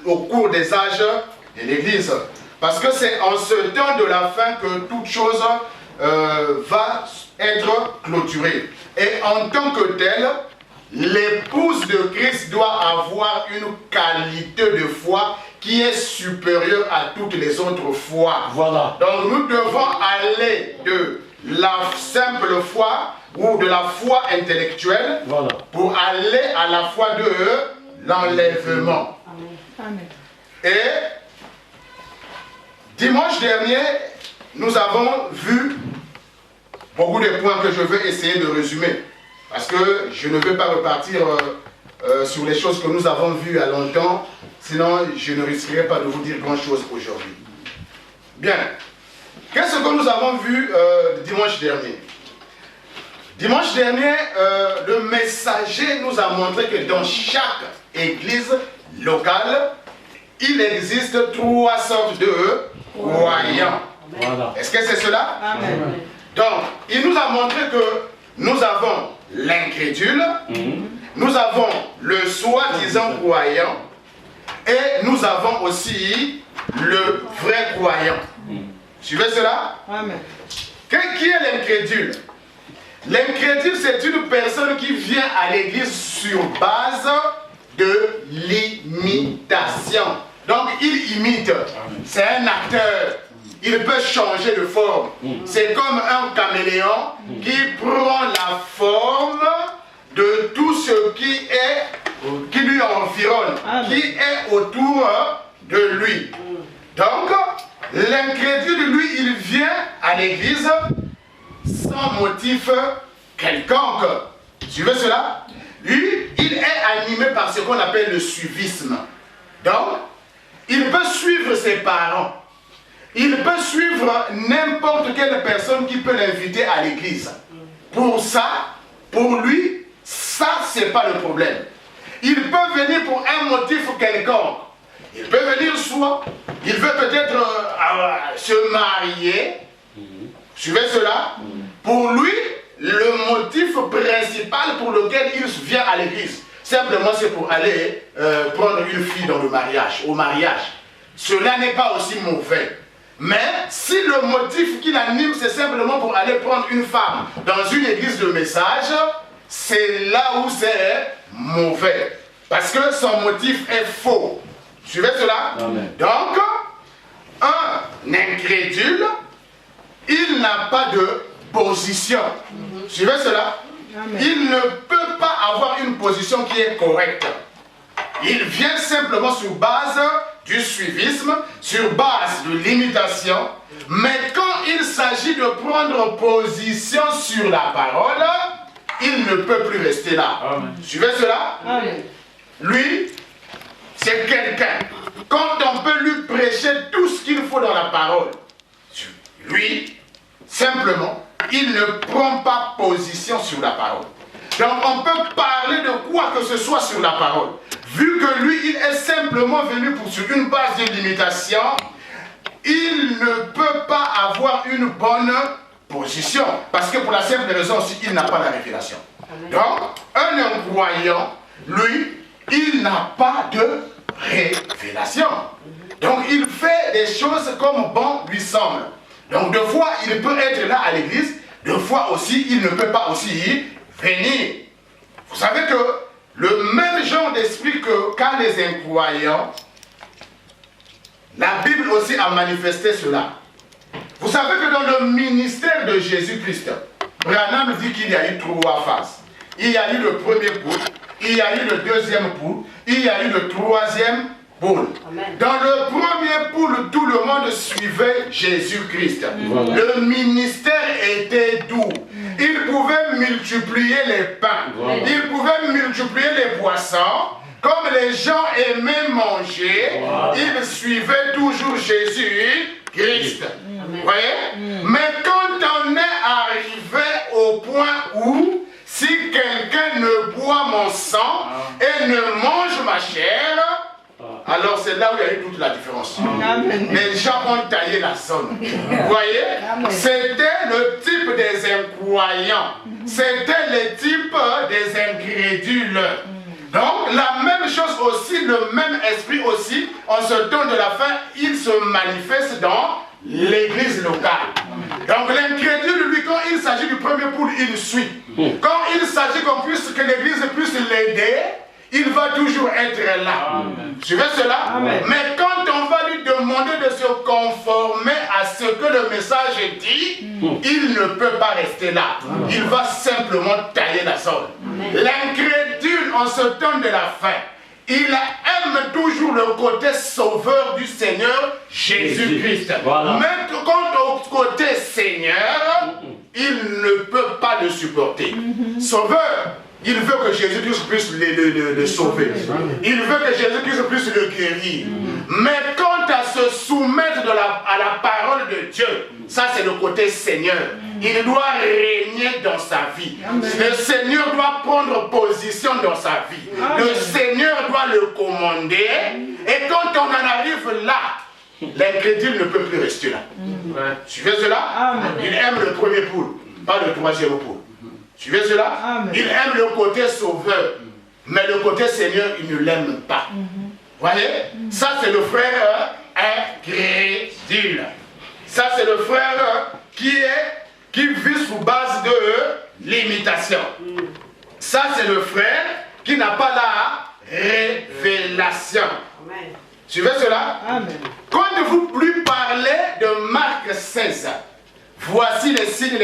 au cours des âges de l'Église. Parce que c'est en ce temps de la fin que toute chose va être clôturée. Et en tant que telle, l'épouse de Christ doit avoir une qualité de foi qui est supérieure à toutes les autres foi. Voilà. Donc nous devons aller de la simple foi ou de la foi intellectuelle, voilà, pour aller à la foi de l'enlèvement. Et dimanche dernier, nous avons vu beaucoup de points que je vais essayer de résumer. Parce que je ne veux pas repartir sur les choses que nous avons vues à longtemps, sinon je ne risquerai pas de vous dire grand-chose aujourd'hui. Bien. Qu'est-ce que nous avons vu dimanche dernier? Dimanche dernier, le messager nous a montré que dans chaque église locale, il existe 3 sortes de croyants. Voilà. Est-ce que c'est cela? Amen. Donc, il nous a montré que nous avons l'incrédule, nous avons le soi-disant croyant, et nous avons aussi le vrai croyant. Suivez cela? Amen. Qui est l'incrédule? L'incrédule, c'est une personne qui vient à l'église sur base de l'imitation. Donc, il imite. C'est un acteur. Il peut changer de forme. C'est comme un caméléon qui prend la forme de tout ce qui lui environne, qui est autour de lui. Donc, l'incrédule, lui, il vient à l'église sans motif quelconque. Suivez cela? Lui, il est animé par ce qu'on appelle le suivisme. Donc, il peut suivre ses parents. Il peut suivre n'importe quelle personne qui peut l'inviter à l'église. Pour ça, pour lui, ça, c'est pas le problème. Il peut venir pour un motif quelconque. Il peut venir soit, il veut peut-être se marier. Suivez cela? Pour lui, le motif principal pour lequel il vient à l'église, simplement c'est pour aller prendre une fille dans le mariage, au mariage. Cela n'est pas aussi mauvais. Mais si le motif qui l'anime, c'est simplement pour aller prendre une femme dans une église de message, c'est là où c'est mauvais. Parce que son motif est faux. Suivez cela? Amen. Donc, un incrédule, il n'a pas de position. Suivez cela? Amen. Il ne peut pas avoir une position qui est correcte. Il vient simplement sur base du suivisme, sur base de l'imitation, mais quand il s'agit de prendre position sur la parole, il ne peut plus rester là. Amen. Suivez cela? Amen. Lui, c'est quelqu'un, quand on peut lui prêcher tout ce qu'il faut dans la parole, lui, simplement, il ne prend pas position sur la parole. Donc on peut parler de quoi que ce soit sur la parole. Vu que lui, il est simplement venu sur une base de limitation, il ne peut pas avoir une bonne position. Parce que pour la simple raison aussi, il n'a pas la révélation. Donc, un incroyant, lui, il n'a pas de révélation. Donc il fait des choses comme bon lui semble. Donc deux fois, il peut être là à l'église, deux fois aussi, il ne peut pas aussi venir. Vous savez que le même genre d'esprit qu'a les incroyants, la Bible aussi a manifesté cela. Vous savez que dans le ministère de Jésus-Christ, Branham dit qu'il y a eu 3 phases. Il y a eu le premier poule, il y a eu le deuxième poule, il y a eu le troisième poule. Dans le premier poule, tout le monde suivait Jésus-Christ. Le ministère était doux. Il pouvait multiplier les pains. Il pouvait multiplier les poissons. Comme les gens aimaient manger, ils suivaient toujours Jésus-Christ. Vous voyez? Mais quand on est arrivé au point où, si quelqu'un ne boit mon sang et ne mange ma chair, alors c'est là où il y a eu toute la différence. Les gens ont taillé la zone. Vous voyez? C'était le type des incroyants. C'était le type des incrédules. Donc, la même chose aussi, le même esprit aussi, en ce temps de la fin, il se manifeste dans l'église locale. Donc, l'incrédule, lui, quand il s'agit du premier poule, il suit. Quand il s'agit que l'église puisse l'aider, il va toujours être là. Suivez cela? Amen. Mais quand on va lui demander de se conformer à ce que le message dit, il ne peut pas rester là. Il va simplement tailler la zone. L'incrédule en ce temps de la fin, il aime toujours le côté sauveur du Seigneur Jésus-Christ. Voilà. Mais quant au côté Seigneur, il ne peut pas le supporter. Sauveur, il veut que Jésus-Christ puisse le sauver. Il veut que Jésus-Christ puisse le guérir. Mais quant à se soumettre à la parole de Dieu, ça c'est le côté Seigneur. Il doit régner dans sa vie. Le Seigneur doit prendre position dans sa vie. Le Seigneur doit le commander. Et quand on en arrive là, l'incrédule ne peut plus rester là. Suivez cela? Il aime le premier poule, pas le troisième poule. Suivez cela? Il aime le côté sauveur, mais le côté Seigneur, il ne l'aime pas. Voyez? Ça, c'est le frère incrédule. Ça, c'est le frère qui vit sous base de l'imitation. Ça, c'est le frère qui n'a pas la révélation. Suivez cela? Quand vous lui parlez de Marc 16, voici les signes,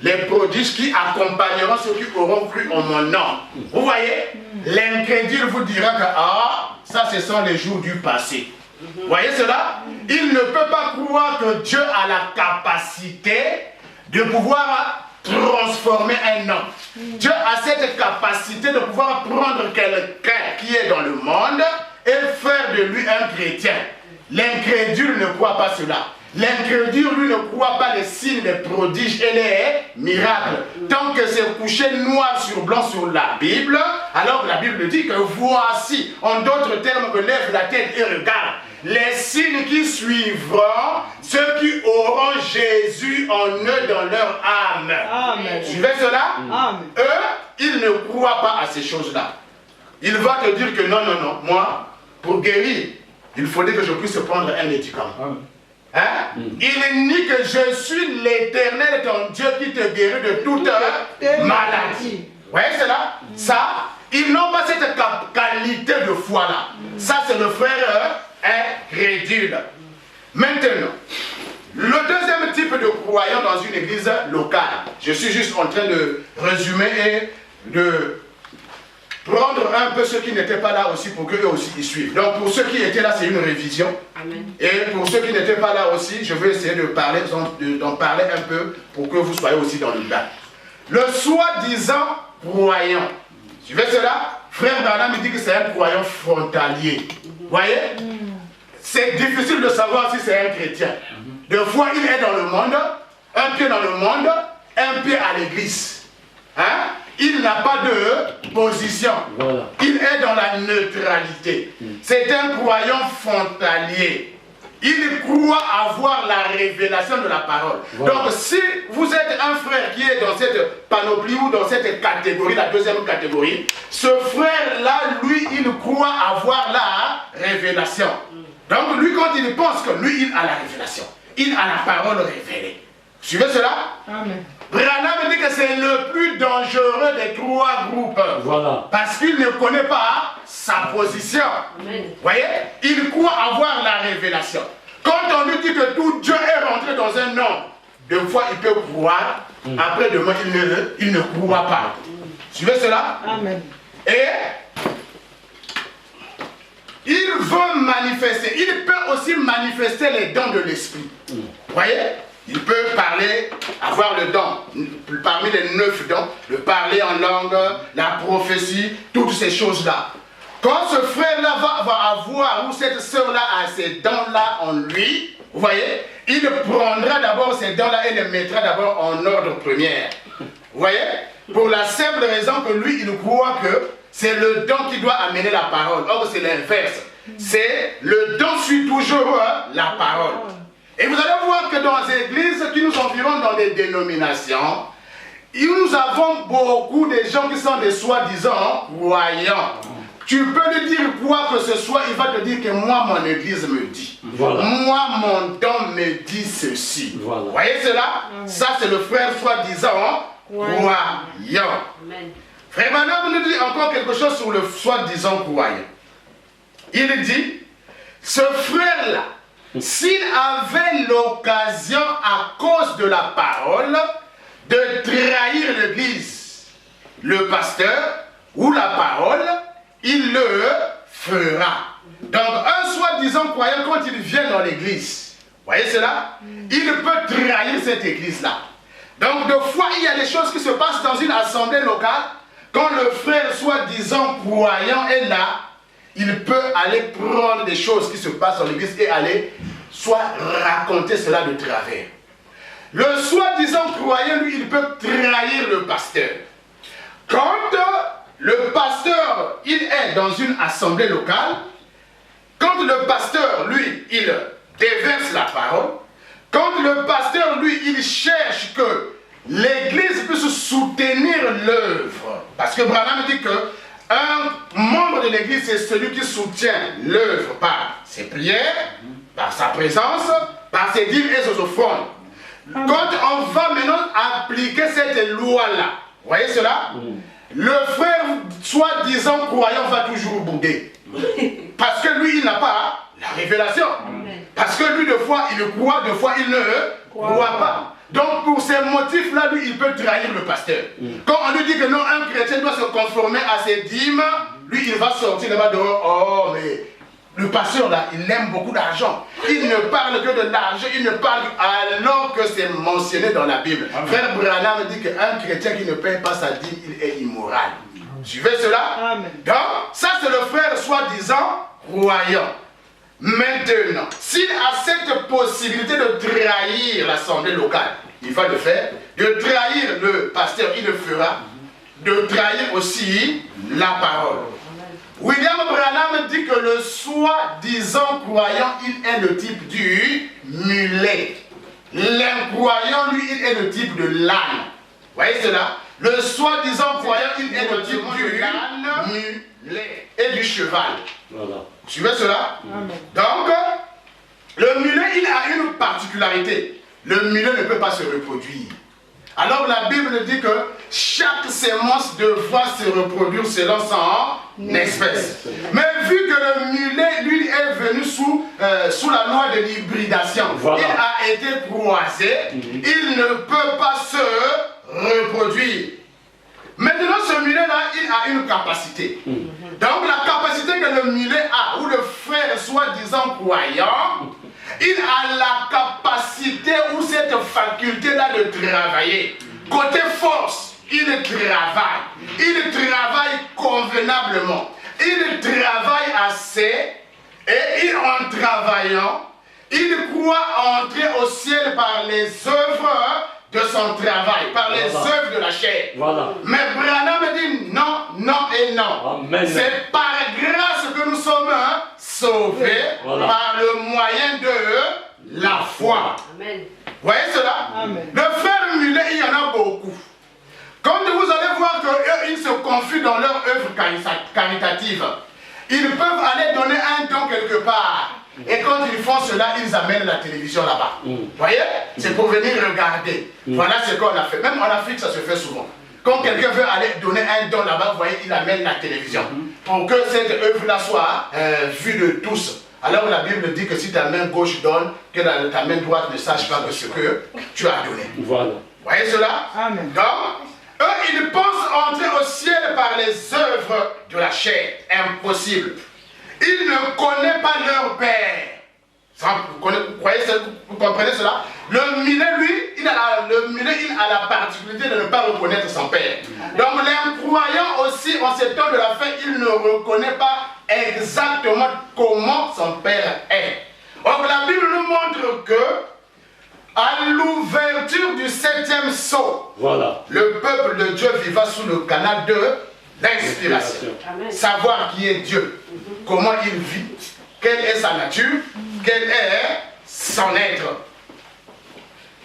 les prodiges qui accompagneront ceux qui auront cru en mon nom. Vous voyez, l'incrédule vous dira que ça ce sont les jours du passé. Vous voyez cela? Il ne peut pas croire que Dieu a la capacité de pouvoir transformer un homme. Dieu a cette capacité de pouvoir prendre quelqu'un qui est dans le monde et faire de lui un chrétien. L'incrédule ne croit pas cela. L'incrédule, lui, ne croit pas les signes, les prodiges et les miracles. Tant que c'est couché noir sur blanc sur la Bible, alors la Bible dit que voici, en d'autres termes, que lève la tête et regarde, les signes qui suivront ceux qui auront Jésus en eux dans leur âme. Amen. Suivez cela? Amen. Eux, ils ne croient pas à ces choses-là. Il va te dire que non, non, non, moi, pour guérir, il faudrait que je puisse prendre un médicament. Amen. Hein? Il nie que je suis l'Éternel, ton Dieu qui te guérit de toute maladie. Vous voyez cela? Ça, ils n'ont pas cette qualité de foi-là. Ça, c'est le frère incrédule. Maintenant, le deuxième type de croyant dans une église locale, je suis juste en train de résumer et de prendre un peu ceux qui n'étaient pas là aussi pour qu'eux aussi y suivent. Donc pour ceux qui étaient là, c'est une révision. Amen. Et pour ceux qui n'étaient pas là aussi, je vais essayer d'en parler un peu pour que vous soyez aussi dans le bain. Le soi-disant croyant, suivez cela? Frère Branham me dit que c'est un croyant frontalier. Vous voyez? C'est difficile de savoir si c'est un chrétien. Deux fois, il est dans le monde, un pied dans le monde, un pied à l'église. Hein? Il n'a pas de position. Voilà. Il est dans la neutralité. C'est un croyant frontalier. Il croit avoir la révélation de la parole. Voilà. Donc si vous êtes un frère qui est dans cette panoplie ou dans cette catégorie, la deuxième catégorie, ce frère-là, lui, il croit avoir la révélation. Donc lui, quand il pense que lui, il a la révélation, il a la parole révélée. Suivez cela? Amen. Branham dit que c'est le plus dangereux des trois groupes. Voilà. Parce qu'il ne connaît pas sa position. Amen. Vous voyez? Il croit avoir la révélation. Quand on lui dit que tout Dieu est rentré dans un homme, deux fois il peut croire, après demain il ne croit pas. Suivez cela? Amen. Et il veut manifester, il peut aussi manifester les dons de l'esprit. Vous voyez? Il peut parler, avoir le don, parmi les 9 dons, le parler en langue, la prophétie, toutes ces choses-là. Quand ce frère-là va avoir, ou cette sœur-là a ces dons-là en lui, vous voyez, il prendra d'abord ces dons-là et les mettra d'abord en ordre premier. Vous voyez? Pour la simple raison que lui, il croit que c'est le don qui doit amener la parole. Or, c'est l'inverse. C'est le don suit toujours la parole. Et vous allez voir que dans les églises qui nous environnent dans des dénominations, nous avons beaucoup de gens qui sont des soi-disant croyants. Tu peux lui dire quoi que ce soit, il va te dire que moi, mon église me dit. Voilà. Moi, mon don me dit ceci. Voilà. Vous voyez cela? Ça, c'est le frère soi-disant croyant. Frère Branham nous dit encore quelque chose sur le soi-disant croyant. Il dit, ce frère-là, s'il avait l'occasion à cause de la parole de trahir l'église, le pasteur ou la parole, il le fera. Donc un soi-disant croyant, quand il vient dans l'église, vous voyez cela, il peut trahir cette église-là. Donc de fois, il y a des choses qui se passent dans une assemblée locale. Quand le frère soi-disant croyant est là, il peut aller prendre des choses qui se passent dans l'église et aller soit raconter cela de travers. Le soi-disant croyant, lui, il peut trahir le pasteur. Quand le pasteur, il est dans une assemblée locale, quand le pasteur, lui, il déverse la parole, quand le pasteur, lui, il cherche que l'église puisse soutenir l'œuvre, parce que Branham dit que un membre de l'église, c'est celui qui soutient l'œuvre par ses prières, par sa présence, par ses dîmes et ses offrandes. Quand on va maintenant appliquer cette loi-là, vous voyez cela? Le frère, soi-disant croyant, va toujours bouder. Parce que lui, il n'a pas la révélation. Parce que lui, de fois, il croit, de fois, il ne croit pas. Donc, pour ces motifs-là, lui, il peut trahir le pasteur. Quand on lui dit que non, un chrétien doit se conformer à ses dîmes, lui, il va sortir là-bas dehors. Oh, mais le pasteur, là, il aime beaucoup d'argent. Il ne parle que de l'argent, il ne parle alors que c'est mentionné dans la Bible. Amen. Frère Branham dit qu'un chrétien qui ne paye pas sa dîme, il est immoral. Suivez cela? Amen. Donc, ça, c'est le frère soi-disant croyant. Maintenant, s'il a cette possibilité de trahir l'assemblée locale, il va le faire. De trahir le pasteur, il le fera. De trahir aussi la parole. William Branham dit que le soi-disant croyant, il est le type du mulet. L'incroyant, lui, il est le type de l'âne. Vous voyez cela? Le soi-disant croyant, il est le type du mulet et du cheval. Voilà. Vous suivez cela? Amen. Donc, le mulet, il a une particularité. Le mulet ne peut pas se reproduire. Alors la Bible dit que chaque sémence devra se reproduire selon son espèce. Mais vu que le mulet, lui, est venu sous la loi de l'hybridation, voilà. Il a été croisé, il ne peut pas se reproduire. Maintenant, ce mulet-là, il a une capacité. Donc la capacité que le mulet a, ou le frère soi-disant croyant, il a la capacité ou cette faculté-là de travailler. Côté force, il travaille. Il travaille convenablement. Il travaille assez. Et en travaillant, il croit entrer au ciel par les œuvres de son travail, par les œuvres de la chair. Voilà. Mais Branham dit non, non et non. C'est par grâce que nous sommes sauvés par le moyen de la foi. Amen. Vous voyez cela? Amen. Le frère mulet, il y en a beaucoup. Quand vous allez voir qu'eux, ils se confient dans leur œuvre caritative, ils peuvent aller donner un don quelque part. Et quand ils font cela, ils amènent la télévision là-bas. Vous voyez? C'est pour venir regarder. Voilà ce qu'on a fait. Même en Afrique, ça se fait souvent. Quand quelqu'un veut aller donner un don là-bas, vous voyez, il amène la télévision. Pour que cette œuvre-là soit vue de tous. Alors la Bible dit que si ta main gauche donne, que ta main droite ne sache pas que ce que tu as donné. Voilà. Vous voyez cela? Amen. Donc, eux, ils pensent entrer au ciel par les œuvres de la chair. Impossible. Ils ne connaissent pas leur père. Vous comprenez cela? Le mulet, lui, il a la particularité de ne pas reconnaître son père. Donc l'incroyant aussi, en ces temps de la fin, il ne reconnaît pas exactement comment son père est. Or la Bible nous montre que à l'ouverture du 7e sceau, voilà, le peuple de Dieu vivra sous le canal de l'inspiration. Savoir qui est Dieu, comment il vit, quelle est sa nature, quel est son être.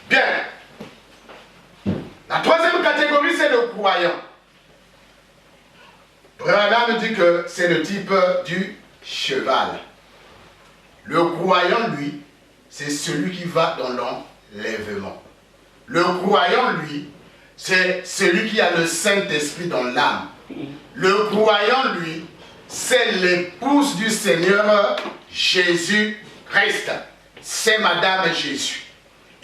Bien. La troisième catégorie, c'est le croyant. Branham dit que c'est le type du cheval. Le croyant, lui, c'est celui qui va dans l'enlèvement. Le croyant, lui, c'est celui qui a le Saint-Esprit dans l'âme. Le croyant, lui, c'est l'épouse du Seigneur Jésus-Christ. C'est Madame Jésus.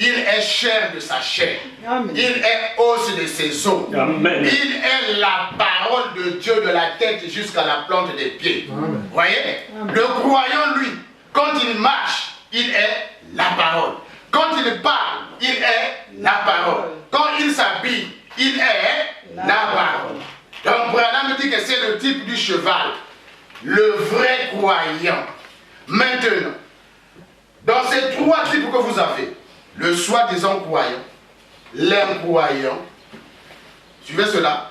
Il est chair de sa chair. Amen. Il est os de ses os. Amen. Il est la parole de Dieu de la tête jusqu'à la plante des pieds. Amen. Vous voyez? Amen. Le croyant, lui, quand il marche, il est la parole. Quand il parle, il est la parole. Quand il s'habille, il est la parole. Donc Branham dit que c'est le type du cheval. Le vrai croyant. Maintenant, dans ces trois types que vous avez, le soi-disant croyant, l'incroyant, suivez cela,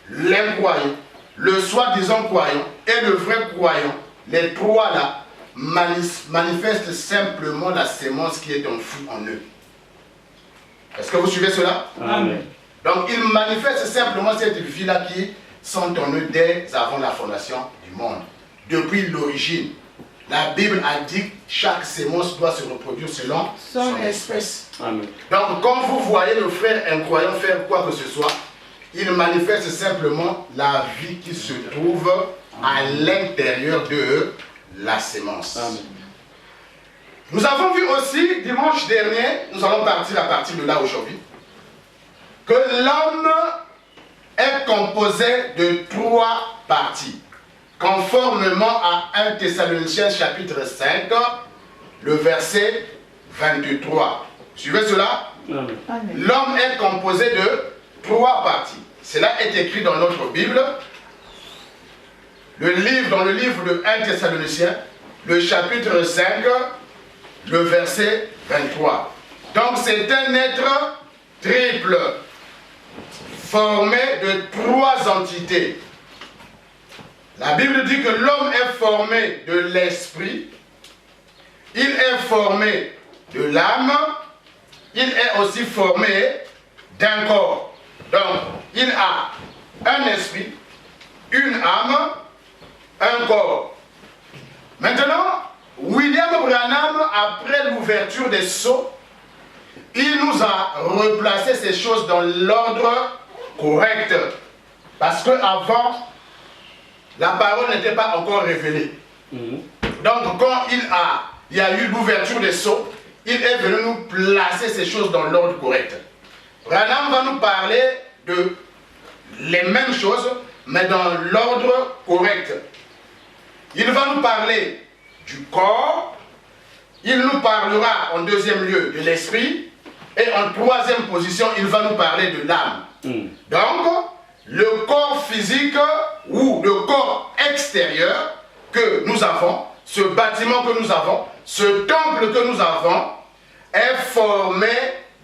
l'incroyant, le soi-disant croyant et le vrai croyant, les trois là manifestent simplement la sémence qui est enfouie en eux. Est-ce que vous suivez cela? Amen. Donc ils manifestent simplement cette vie-là qui sont en eux dès avant la fondation du monde, depuis l'origine. La Bible a dit que chaque sémence doit se reproduire selon son espèce. Amen. Donc quand vous voyez le frère incroyant faire quoi que ce soit, il manifeste simplement la vie qui se trouve à l'intérieur de la sémence. Amen. Nous avons vu aussi, dimanche dernier, nous allons partir à partir de là aujourd'hui, que l'homme est composé de trois parties. Conformément à 1 Thessaloniciens chapitre 5, le verset 23. Suivez cela? L'homme est composé de trois parties. Cela est écrit dans notre Bible. Dans le livre de 1 Thessaloniciens, le chapitre 5, le verset 23. Donc c'est un être triple, formé de trois entités. La Bible dit que l'homme est formé de l'esprit, il est formé de l'âme, il est aussi formé d'un corps. Donc, il a un esprit, une âme, un corps. Maintenant, William Branham, après l'ouverture des sceaux, il nous a replacé ces choses dans l'ordre correct. Parce qu'avant, la parole n'était pas encore révélée. Donc quand il y a eu l'ouverture des sceaux, il est venu nous placer ces choses dans l'ordre correct. Branham va nous parler de les mêmes choses, mais dans l'ordre correct. Il va nous parler du corps, il nous parlera en deuxième lieu de l'esprit, et en troisième position, il va nous parler de l'âme. Donc, le corps physique ou le corps extérieur que nous avons, ce bâtiment que nous avons, ce temple que nous avons, est formé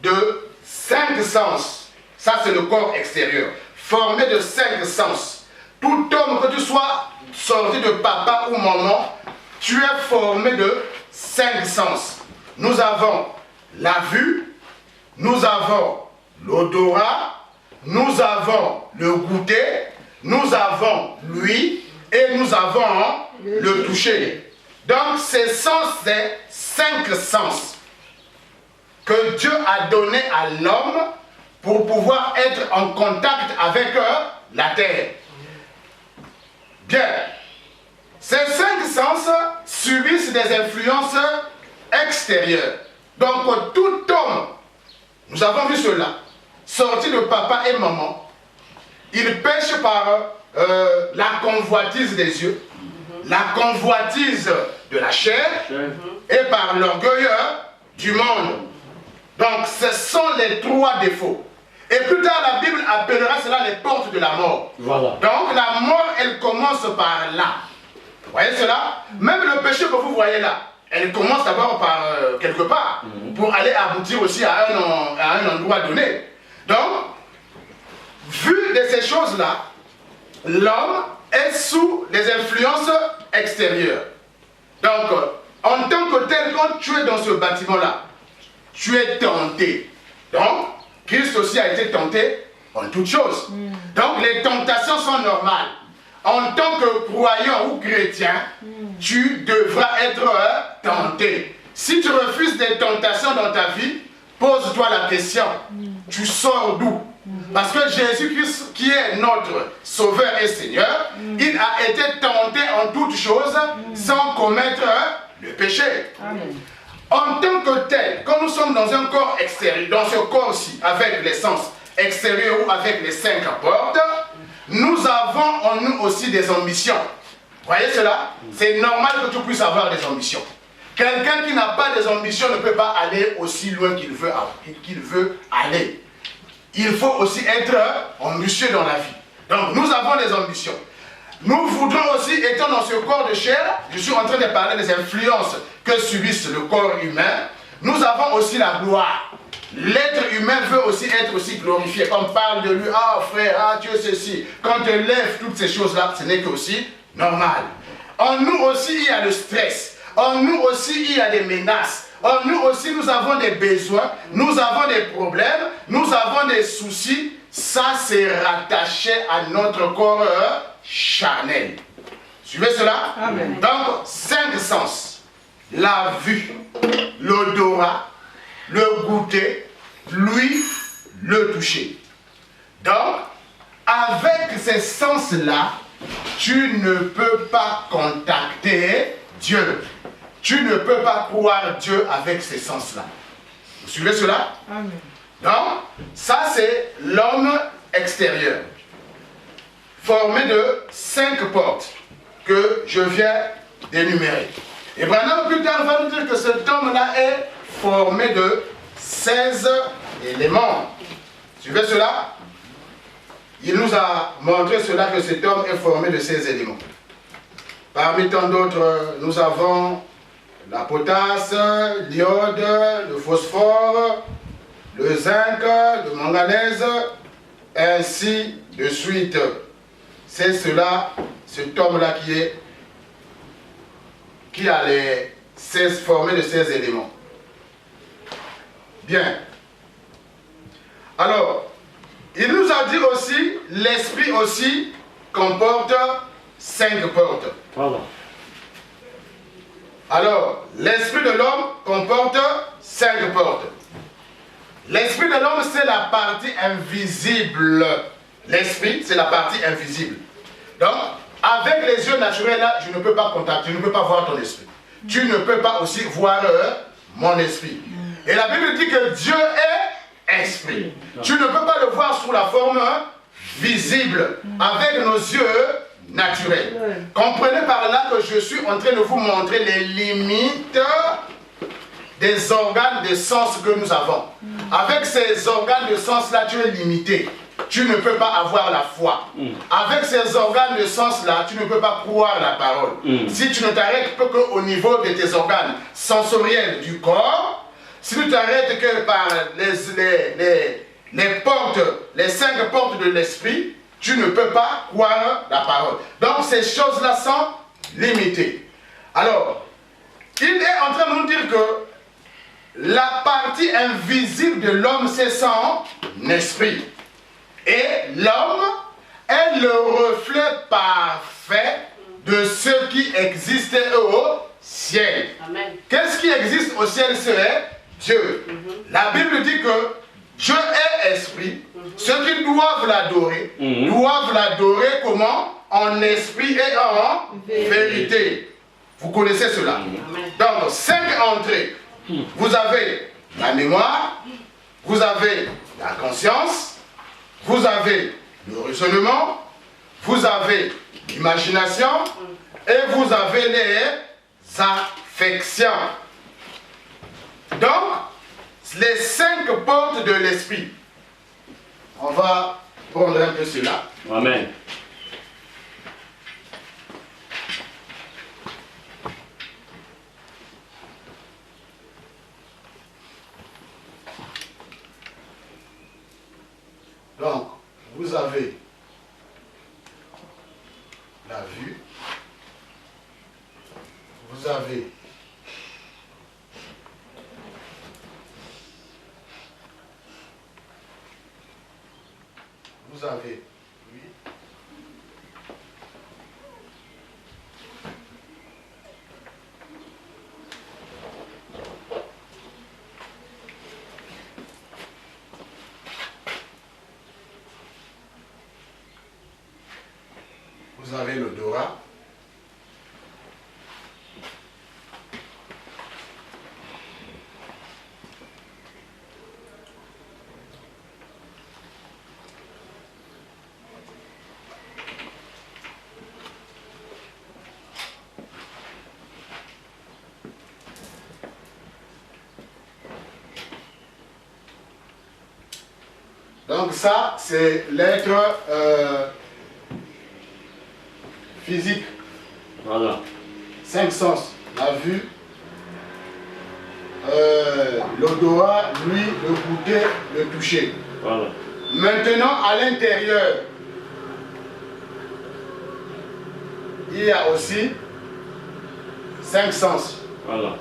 de 5 sens. Ça, c'est le corps extérieur. Formé de 5 sens. Tout homme, que tu sois sorti de papa ou maman, tu es formé de 5 sens. Nous avons la vue, nous avons l'odorat, nous avons le goûter, nous avons l'ouïe et nous avons le toucher. Donc ces sens, c'est 5 sens que Dieu a donné à l'homme pour pouvoir être en contact avec la terre. Bien, ces 5 sens subissent des influences extérieures. Donc tout homme, nous avons vu cela, sorti de papa et maman, il pêche par la convoitise des yeux, la convoitise de la chair et par l'orgueil du monde. Donc ce sont les 3 défauts. Et plus tard la Bible appellera cela les portes de la mort. Voilà. Donc la mort, elle commence par là. Vous voyez cela? Même le péché que vous voyez là, elle commence d'abord par quelque part pour aller aboutir aussi à un endroit donné. Donc, vu de ces choses-là, l'homme est sous les influences extérieures. Donc, en tant que tel, quand tu es dans ce bâtiment-là, tu es tenté. Donc, Christ aussi a été tenté en toutes choses. Donc les tentations sont normales. En tant que croyant ou chrétien, tu devras être tenté. Si tu refuses des tentations dans ta vie, pose-toi la question, tu sors d'où? Parce que Jésus-Christ, qui est notre Sauveur et Seigneur, il a été tenté en toutes choses sans commettre le péché. Amen. En tant que tel, quand nous sommes dans un corps extérieur, dans ce corps-ci, avec les sens extérieurs ou avec les 5 portes, nous avons en nous aussi des ambitions. Voyez cela? C'est normal que tu puisses avoir des ambitions. Quelqu'un qui n'a pas des ambitions ne peut pas aller aussi loin qu'il veut aller. Il faut aussi être ambitieux dans la vie. Donc nous avons des ambitions. Nous voudrons aussi, étant dans ce corps de chair, je suis en train de parler des influences que subissent le corps humain, nous avons aussi la gloire. L'être humain veut aussi être aussi glorifié. Quand on parle de lui, ah frère, ah Dieu ceci. Quand on lève toutes ces choses-là, ce n'est que aussi normal. En nous aussi, il y a le stress. En nous aussi, il y a des menaces. En nous aussi, nous avons des besoins, nous avons des problèmes, nous avons des soucis. Ça, c'est rattaché à notre corps charnel. Suivez cela? Amen. Donc, 5 sens. La vue, l'odorat, le goûter, l'ouïe, le toucher. Donc, avec ces sens-là, tu ne peux pas contacter Dieu. Tu ne peux pas croire Dieu avec ces sens-là. Vous suivez cela? Amen. Donc, ça c'est l'homme extérieur, formé de 5 portes que je viens d'énumérer. Et Branham plus tard va nous dire que cet homme-là est formé de 16 éléments. Suivez cela? Il nous a montré cela, que cet homme est formé de 16 éléments. Parmi tant d'autres, nous avons la potasse, l'iode, le phosphore, le zinc, le manganèse, ainsi de suite. C'est cela, cet homme-là qui a les 16 formés de 16 éléments. Bien. Alors, il nous a dit aussi, l'esprit aussi comporte 5 portes. Voilà. Alors, l'esprit de l'homme comporte 5 portes. L'esprit de l'homme, c'est la partie invisible. L'esprit, c'est la partie invisible. Donc, avec les yeux naturels, là, je ne peux pas contacter, je ne peux pas voir ton esprit. Tu ne peux pas aussi voir mon esprit. Et la Bible dit que Dieu est esprit. Tu ne peux pas le voir sous la forme visible, avec nos yeux naturels. Comprenez par là que je suis en train de vous montrer les limites des organes de sens que nous avons. Avec ces organes de sens-là, tu es limité. Tu ne peux pas avoir la foi. Avec ces organes de sens-là, tu ne peux pas croire la parole. Si tu ne t'arrêtes que qu'au niveau de tes organes sensoriels du corps, si tu t'arrêtes que par les portes, les 5 portes de l'esprit, tu ne peux pas croire la parole. Donc ces choses-là sont limitées. Alors, il est en train de nous dire que la partie invisible de l'homme, c'est son esprit. Et l'homme est le reflet parfait de ce qui existe au ciel. Qu'est-ce qui existe au ciel? C'est Dieu. La Bible dit que Dieu est esprit. Ceux qui doivent l'adorer, doivent l'adorer comment? En esprit et en vérité. Vous connaissez cela? Donc, 5 entrées. Vous avez la mémoire, vous avez la conscience, vous avez le raisonnement, vous avez l'imagination et vous avez les affections. Donc, les 5 portes de l'esprit. On va prendre un peu cela. Amen. Donc, vous avez la vue, vous avez vous avez l'odorat. Donc ça, c'est l'être physique. Voilà. 5 sens. La vue, l'odorat, lui, le goûter, le toucher. Voilà. Maintenant, à l'intérieur, il y a aussi 5 sens. Voilà.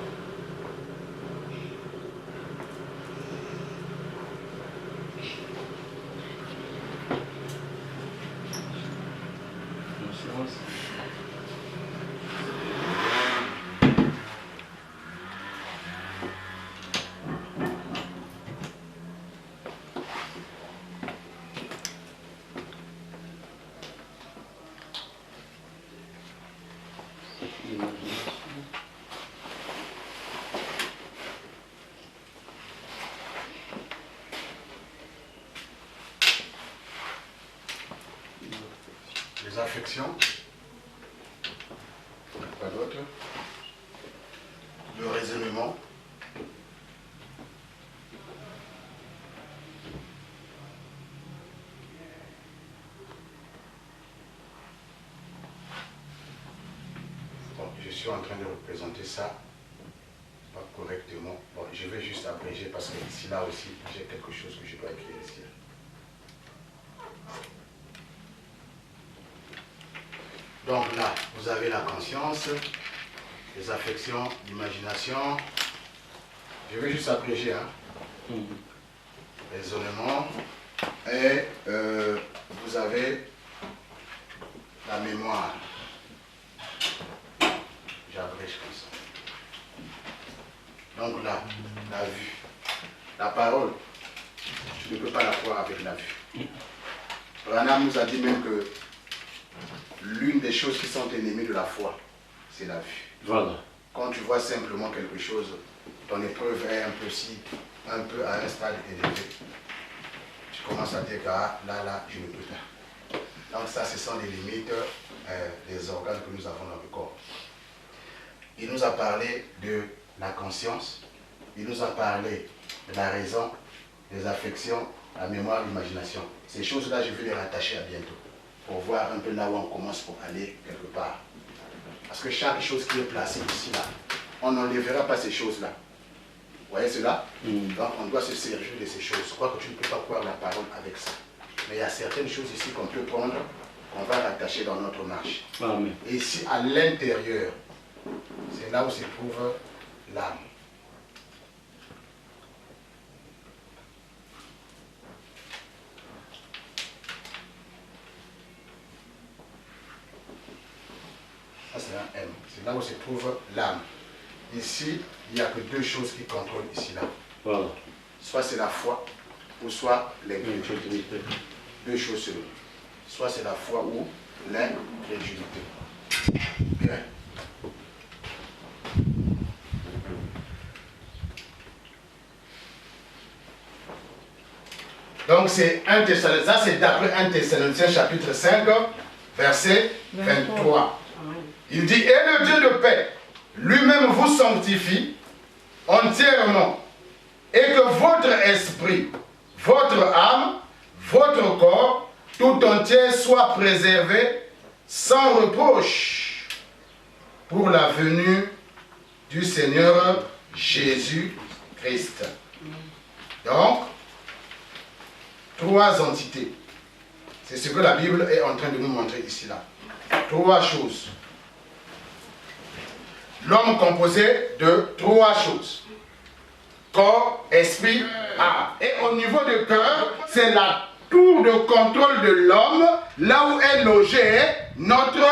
Les affections, pas d'autre. Le raisonnement. Bon, je suis en train de représenter ça pas correctement. Bon, je vais juste abréger parce que ici, là aussi, j'ai quelque chose que je dois écrire ici. Donc là, vous avez la conscience, les affections, l'imagination. Je vais juste abréger, hein. Raisonnement. Et vous avez la mémoire. J'abrège comme ça. Donc là, la vue. La parole, tu ne peux pas la voir avec la vue. Branham nous a dit même que l'une des choses qui sont ennemies de la foi, c'est la vue. Voilà. Quand tu vois simplement quelque chose, ton épreuve est un peu à un stade élevé. Tu commences à dire que ah, là, je ne peux pas. Donc ça, ce sont les limites des organes que nous avons dans le corps. Il nous a parlé de la conscience, il nous a parlé de la raison, des affections, la mémoire, l'imagination. Ces choses-là, je vais les rattacher à bientôt, pour voir un peu là où on commence pour aller quelque part. Parce que chaque chose qui est placée ici, là, on n'enlèvera pas ces choses-là. Vous voyez cela? Donc on doit se servir de ces choses. Je crois que tu ne peux pas croire la parole avec ça. Mais il y a certaines choses ici qu'on peut prendre, qu'on va rattacher dans notre marche. Amen. Et ici, à l'intérieur, c'est là où se trouve l'âme. Ça, c'est un M. C'est là où se trouve l'âme. Ici, il n'y a que deux choses qui contrôlent ici, là. Voilà. Soit c'est la foi, ou soit l'incrédulité. Deux choses seulement. Soit c'est la foi ou l'incrédulité. Bien. Donc c'est 1 Thessaloniciens, ça c'est d'après 1 Thessaloniciens chapitre 5, verset 23. Il dit, et le Dieu de paix, lui-même vous sanctifie entièrement, et que votre esprit, votre âme, votre corps, tout entier soit préservé sans reproche pour la venue du Seigneur Jésus-Christ. Donc, trois entités. C'est ce que la Bible est en train de nous montrer ici, là. Trois choses. L'homme composé de trois choses. Corps, esprit, âme. Et au niveau du cœur, c'est la tour de contrôle de l'homme, là où est logée notre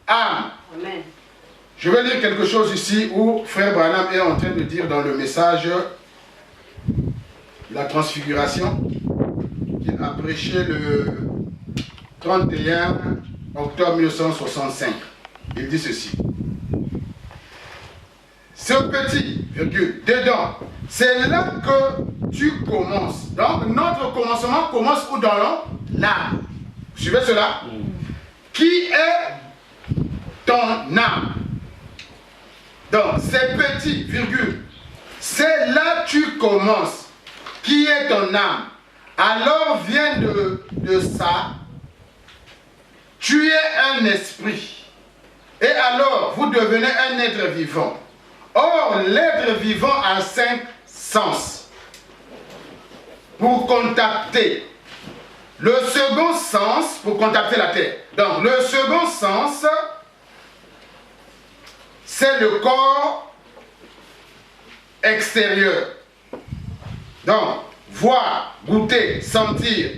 âme. Amen. Je vais lire quelque chose ici où Frère Branham est en train de dire dans le message la transfiguration qu'il a prêché le 31 octobre 1965. Il dit ceci. Ce petit, virgule, dedans, c'est là que tu commences. Donc, notre commencement commence où dans l'âme. Vous suivez cela? Qui est ton âme? Donc, c'est petit, virgule. C'est là que tu commences. Qui est ton âme? Alors vient de ça. Tu es un esprit. Et alors, vous devenez un être vivant. Or, l'être vivant a 5 sens. Pour contacter. Le second sens, pour contacter la terre. Donc, le second sens, c'est le corps extérieur. Donc, voir, goûter, sentir.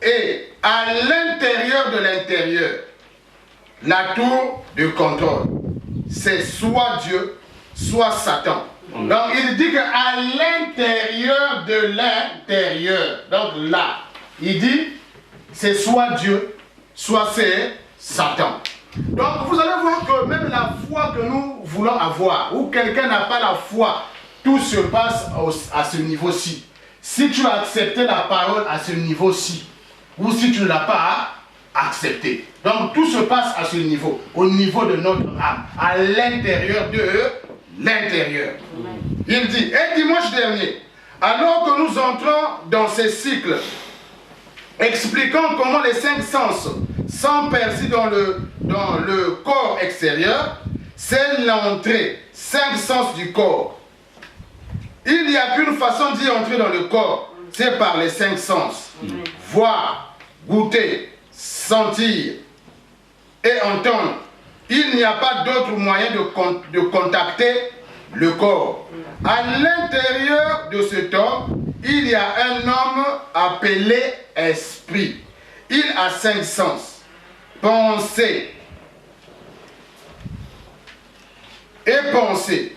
Et à l'intérieur de l'intérieur, la tour de contrôle, c'est soit Dieu, soit Satan. Donc, il dit qu'à l'intérieur de l'intérieur, donc là, il dit, c'est soit Dieu, soit c'est Satan. Donc, vous allez voir que même la foi que nous voulons avoir, ou quelqu'un n'a pas la foi, tout se passe à ce niveau-ci. Si tu as accepté la parole à ce niveau-ci, ou si tu ne l'as pas accepté. Donc, tout se passe à ce niveau, au niveau de notre âme, à l'intérieur de l'intérieur. Il dit, et dimanche dernier, alors que nous entrons dans ces cycles, expliquant comment les 5 sens sont perçus dans le corps extérieur, c'est l'entrée, 5 sens du corps. Il n'y a qu'une façon d'y entrer dans le corps, c'est par les 5 sens. Voir, goûter, sentir et entendre. Il n'y a pas d'autre moyen de contacter le corps. À l'intérieur de cet homme, il y a un homme appelé esprit. Il a 5 sens. Penser et penser,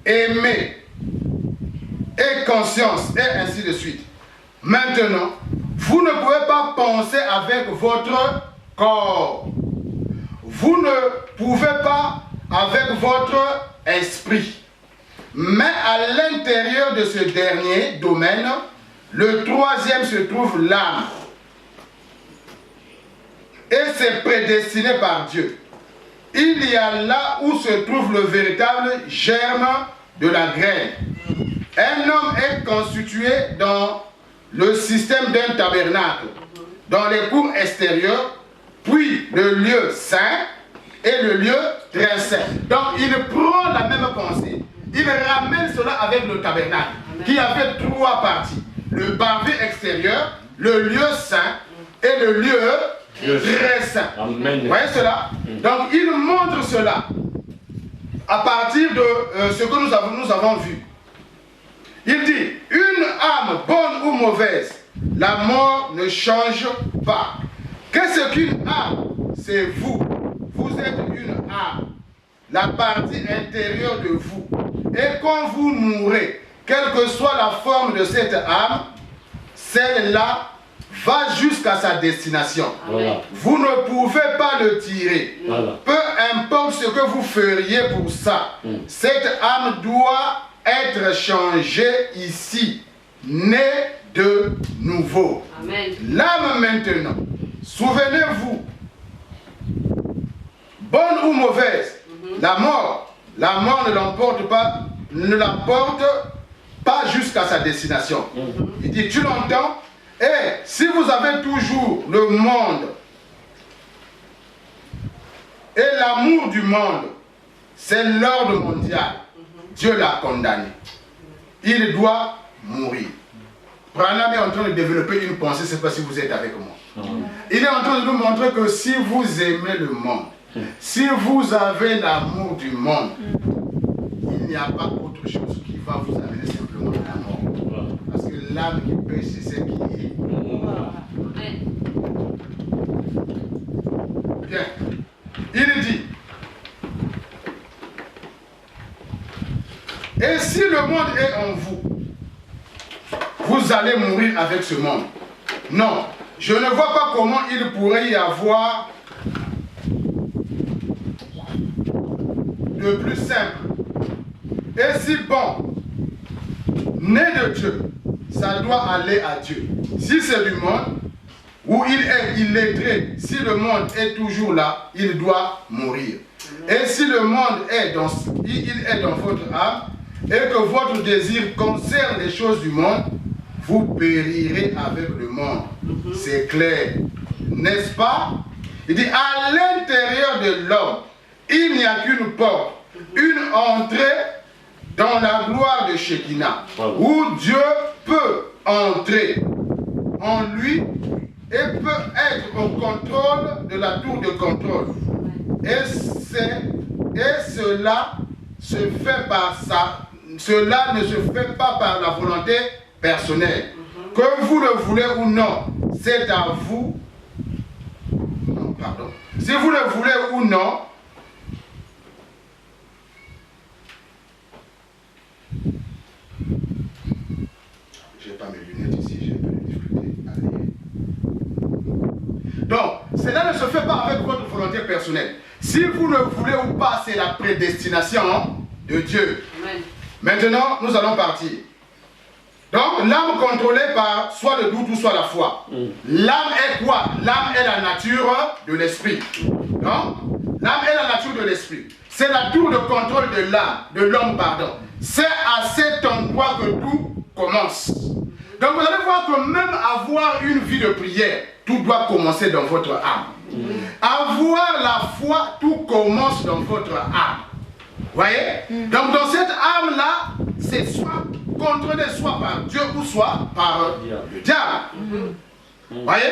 aimer et conscience, et ainsi de suite. Maintenant, vous ne pouvez pas penser avec votre corps. Vous ne pouvez pas avec votre esprit. Mais à l'intérieur de ce dernier domaine, le troisième se trouve l'âme. Et c'est prédestiné par Dieu. Il y a là où se trouve le véritable germe de la graine. Un homme est constitué dans le système d'un tabernacle, dans les cours extérieurs, puis le lieu saint et le lieu très saint. Donc il prend la même pensée, il ramène cela avec le tabernacle, qui avait 3 parties. Le parvis extérieur, le lieu saint et le lieu très saint. Amen. Vous voyez cela? Donc il montre cela à partir de ce que nous avons vu. Il dit, une âme bonne ou mauvaise, la mort ne change pas. Qu'est-ce qu'une âme? C'est vous. Vous êtes une âme, la partie intérieure de vous. Et quand vous mourrez, quelle que soit la forme de cette âme, celle-là va jusqu'à sa destination. Voilà. Vous ne pouvez pas le tirer. Voilà. Peu importe ce que vous feriez pour ça, cette âme doit être changée ici, née de nouveau. L'âme maintenant, souvenez-vous, bonne ou mauvaise, la mort ne l'emporte pas jusqu'à sa destination. Il dit, tu l'entends? Et si vous avez toujours le monde et l'amour du monde, c'est l'ordre mondial. Dieu l'a condamné. Il doit mourir. Branham est en train de développer une pensée, je ne sais pas si vous êtes avec moi. Il est en train de nous montrer que si vous aimez le monde, si vous avez l'amour du monde, il n'y a pas autre chose qui va vous amener simplement à la mort. Parce que l'âme qui pêche, c'est celle qui est. Bien. Il dit, et si le monde est en vous, vous allez mourir avec ce monde. Non, je ne vois pas comment il pourrait y avoir de plus simple et si bon, né de Dieu, ça doit aller à Dieu. Si c'est du monde, où il est illettré, si le monde est toujours là, il doit mourir. Et si le monde est il est dans votre âme, et que votre désir concerne les choses du monde, vous périrez avec le monde. C'est clair, n'est-ce pas? Il dit, à l'intérieur de l'homme, il n'y a qu'une porte, une entrée dans la gloire de Shekinah, où Dieu peut entrer en lui et peut être au contrôle de la tour de contrôle. Et cela se fait par ça. Cela ne se fait pas par la volonté personnelle. Que vous le voulez ou non, c'est à vous. Non, pardon. Si vous le voulez ou non, je n'ai pas mes lunettes ici, j'ai un peu de difficulté à lire. Donc, cela ne se fait pas avec votre volonté personnelle. Si vous le voulez ou pas, c'est la prédestination de Dieu. Amen. Maintenant, nous allons partir. Donc, l'âme contrôlée par soit le doute ou soit la foi. L'âme est quoi? L'âme est la nature de l'esprit. Donc, l'âme est la nature de l'esprit. C'est la tour de contrôle de l'âme, de l'homme, pardon. C'est à cet endroit que tout commence. Donc, vous allez voir que même avoir une vie de prière, tout doit commencer dans votre âme. Avoir la foi, tout commence dans votre âme. Voyez? Donc dans cette âme-là, c'est soit contrôlé soit par Dieu ou soit par le diable. Voyez?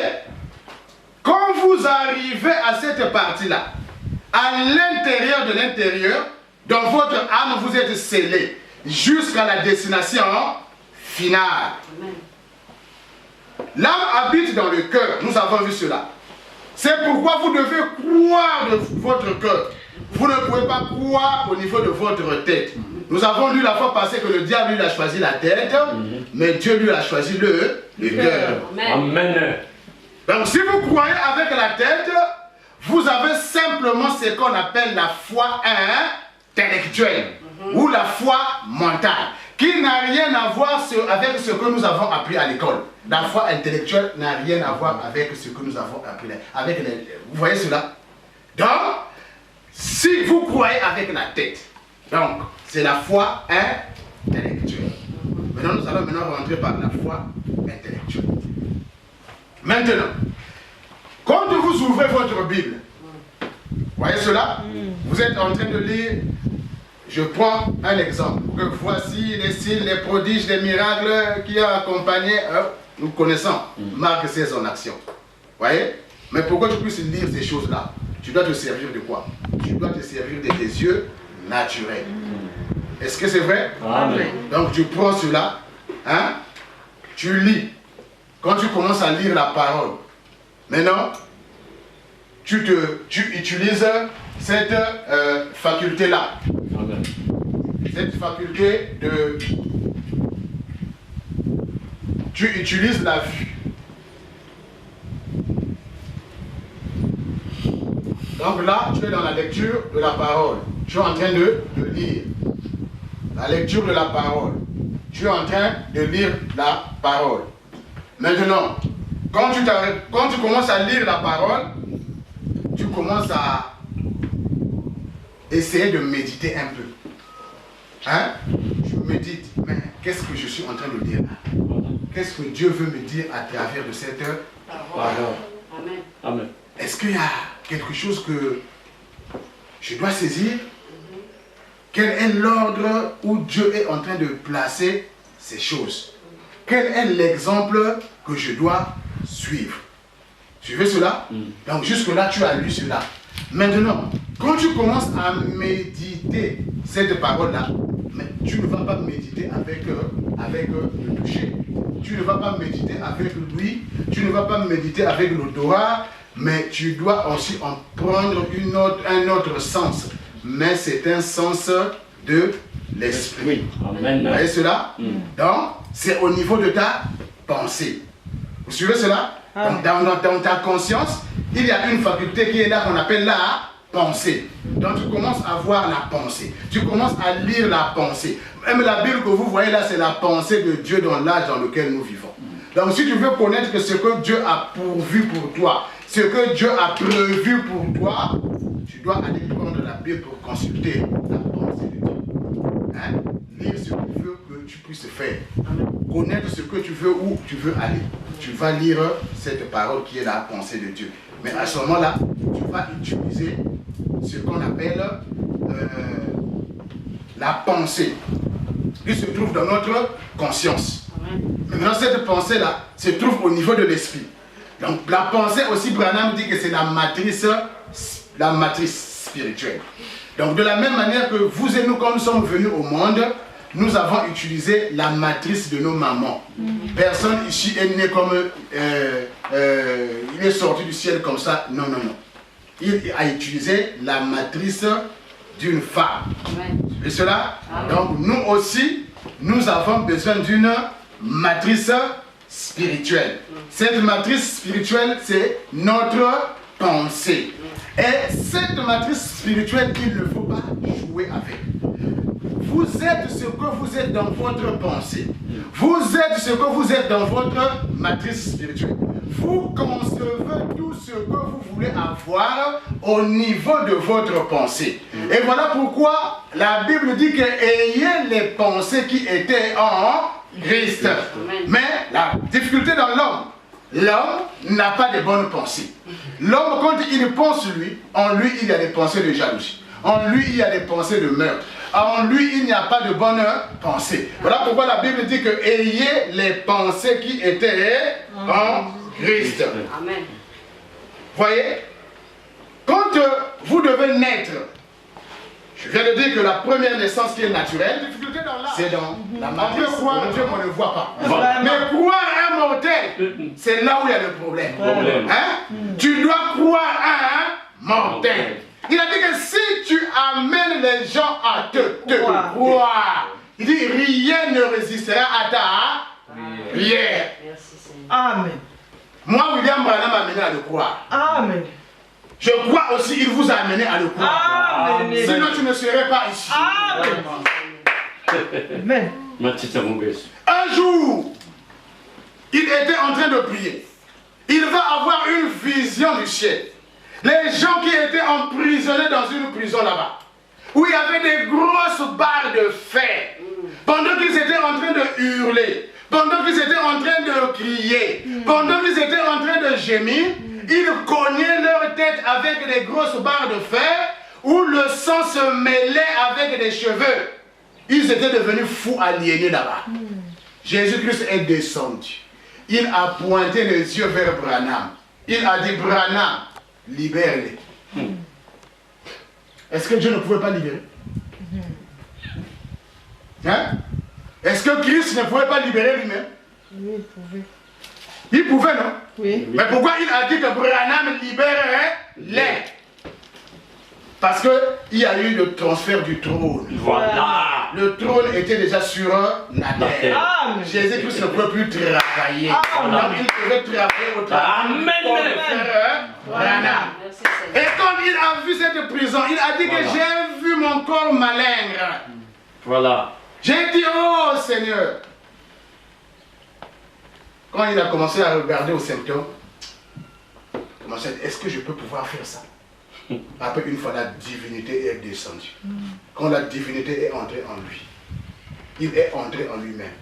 Quand vous arrivez à cette partie-là, à l'intérieur de l'intérieur, dans votre âme, vous êtes scellé jusqu'à la destination finale. L'âme habite dans le cœur, nous avons vu cela. C'est pourquoi vous devez croire de votre cœur. Vous ne pouvez pas croire au niveau de votre tête. Nous avons lu la fois passée que le diable lui a choisi la tête, mais Dieu lui a choisi le cœur. Amen. Donc si vous croyez avec la tête, vous avez simplement ce qu'on appelle la foi intellectuelle ou la foi mentale, qui n'a rien à voir avec ce que nous avons appris à l'école. La foi intellectuelle n'a rien à voir avec ce que nous avons appris. Vous voyez cela? Donc, si vous croyez avec la tête, donc c'est la foi intellectuelle. Maintenant, nous allons rentrer par la foi intellectuelle. Maintenant, quand vous ouvrez votre Bible, voyez cela? Vous êtes en train de lire, je prends un exemple. Que voici les signes, les prodiges, les miracles qui ont accompagné, nous connaissons, Marc 16 en action. Voyez? Mais pour que tu puisses lire ces choses-là, tu dois te servir de quoi? Tu dois te servir de tes yeux naturels. Est-ce que c'est vrai? Amen. Donc tu prends cela, hein? Tu lis. Quand tu commences à lire la parole, maintenant, tu utilises cette faculté-là. Cette faculté de... Tu utilises la vue. Donc là, tu es dans la lecture de la parole. Tu es en train de lire. La lecture de la parole. Tu es en train de lire la parole. Maintenant, quand tu commences à lire la parole, tu commences à essayer de méditer un peu. Hein? Je médite. Mais qu'est-ce que je suis en train de dire là? Qu'est-ce que Dieu veut me dire à travers de cette parole? Amen. Amen. Est-ce qu'il y a quelque chose que je dois saisir? Quel est l'ordre où Dieu est en train de placer ces choses? Quel est l'exemple que je dois suivre? Suivez cela? Donc jusque-là, tu as lu cela. Maintenant, quand tu commences à méditer cette parole-là, tu ne vas pas méditer avec le toucher. Tu ne vas pas méditer avec l'ouïe. Tu ne vas pas méditer avec l'odorat. Mais tu dois aussi en prendre un autre sens. Mais c'est un sens de l'esprit. Amen. Vous voyez cela? Donc, c'est au niveau de ta pensée. Vous suivez cela? Donc, dans ta conscience, il y a une faculté qui est là qu'on appelle la pensée. Donc tu commences à voir la pensée. Tu commences à lire la pensée. Même la Bible que vous voyez là, c'est la pensée de Dieu dans l'âge dans lequel nous vivons. Donc si tu veux connaître que ce que Dieu a pourvu pour toi, ce que Dieu a prévu pour toi, tu dois aller prendre la Bible pour consulter la pensée de Dieu. Hein? Lire ce que tu veux que tu puisses faire. Connaître ce que tu veux, où tu veux aller. Tu vas lire cette parole qui est la pensée de Dieu. Mais à ce moment-là, tu vas utiliser ce qu'on appelle la pensée qui se trouve dans notre conscience. Maintenant, cette pensée-là se trouve au niveau de l'esprit. Donc, la pensée aussi, Branham dit que c'est la matrice spirituelle. Donc, de la même manière que vous et nous, quand nous sommes venus au monde, nous avons utilisé la matrice de nos mamans. Personne ici est né comme... il est sorti du ciel comme ça. Non, non, non. Il a utilisé la matrice d'une femme. Et cela, donc nous aussi, nous avons besoin d'une matrice spirituelle. Cette matrice spirituelle, c'est notre pensée. Et cette matrice spirituelle, il ne faut pas jouer avec. Vous êtes ce que vous êtes dans votre pensée. Vous êtes ce que vous êtes dans votre matrice spirituelle. Vous concevez tout ce que vous voulez avoir au niveau de votre pensée. Et voilà pourquoi la Bible dit que ayez les pensées qui étaient en Christ. Mais la difficulté dans l'homme n'a pas de bonnes pensées. L'homme, quand il pense lui, en lui il y a des pensées de jalousie. En lui il y a des pensées de meurtre. En lui, il n'y a pas de bonne pensée. Voilà pourquoi la Bible dit que ayez les pensées qui étaient en Christ. Amen. Voyez, quand vous devez naître, je viens de dire que la première naissance qui est naturelle, c'est dans la matrice. On peut croire en Dieu qu'on ne voit pas. Mais croire à un mortel, c'est là où il y a le problème. Hein? Tu dois croire à un mortel. Il a dit que si tu amènes les gens à te croire, il dit rien ne résistera à ta prière. Amen. Moi, William Branham m'a amené à le croire. Amen. Je crois aussi qu'il vous a amené à le croire. Amen. Sinon, tu ne serais pas ici. Amen. Un jour, il était en train de prier. Il va avoir une vision du ciel. Les gens qui étaient emprisonnés dans une prison là-bas, où il y avait des grosses barres de fer, pendant qu'ils étaient en train de hurler, pendant qu'ils étaient en train de crier, pendant qu'ils étaient en train de gémir, ils cognaient leur tête avec des grosses barres de fer, où le sang se mêlait avec des cheveux. Ils étaient devenus fous aliénés là-bas. Jésus-Christ est descendu. Il a pointé les yeux vers Branham. Il a dit, Branham, libère-les. Est-ce que Dieu ne pouvait pas libérer? Hein? Est-ce que Christ ne pouvait pas libérer lui-même? Oui, il pouvait. Il pouvait, non? Oui. Mais pourquoi il a dit que Branham libérerait-les? Parce qu'il y a eu le transfert du trône. Voilà. Le trône était déjà sur la terre. Amen. Jésus-Christ ne pouvait plus travailler. Amen. Donc il devait travailler au travail. Amen. Pour le faire Branham. Et quand il a vu cette prison, il a dit que j'ai vu mon corps malingre. Voilà. J'ai dit, oh Seigneur. Quand il a commencé à regarder aux symptômes, est-ce que je peux pouvoir faire ça? Après, une fois la divinité est descendue. Quand la divinité est entrée en lui, il est entré en lui-même.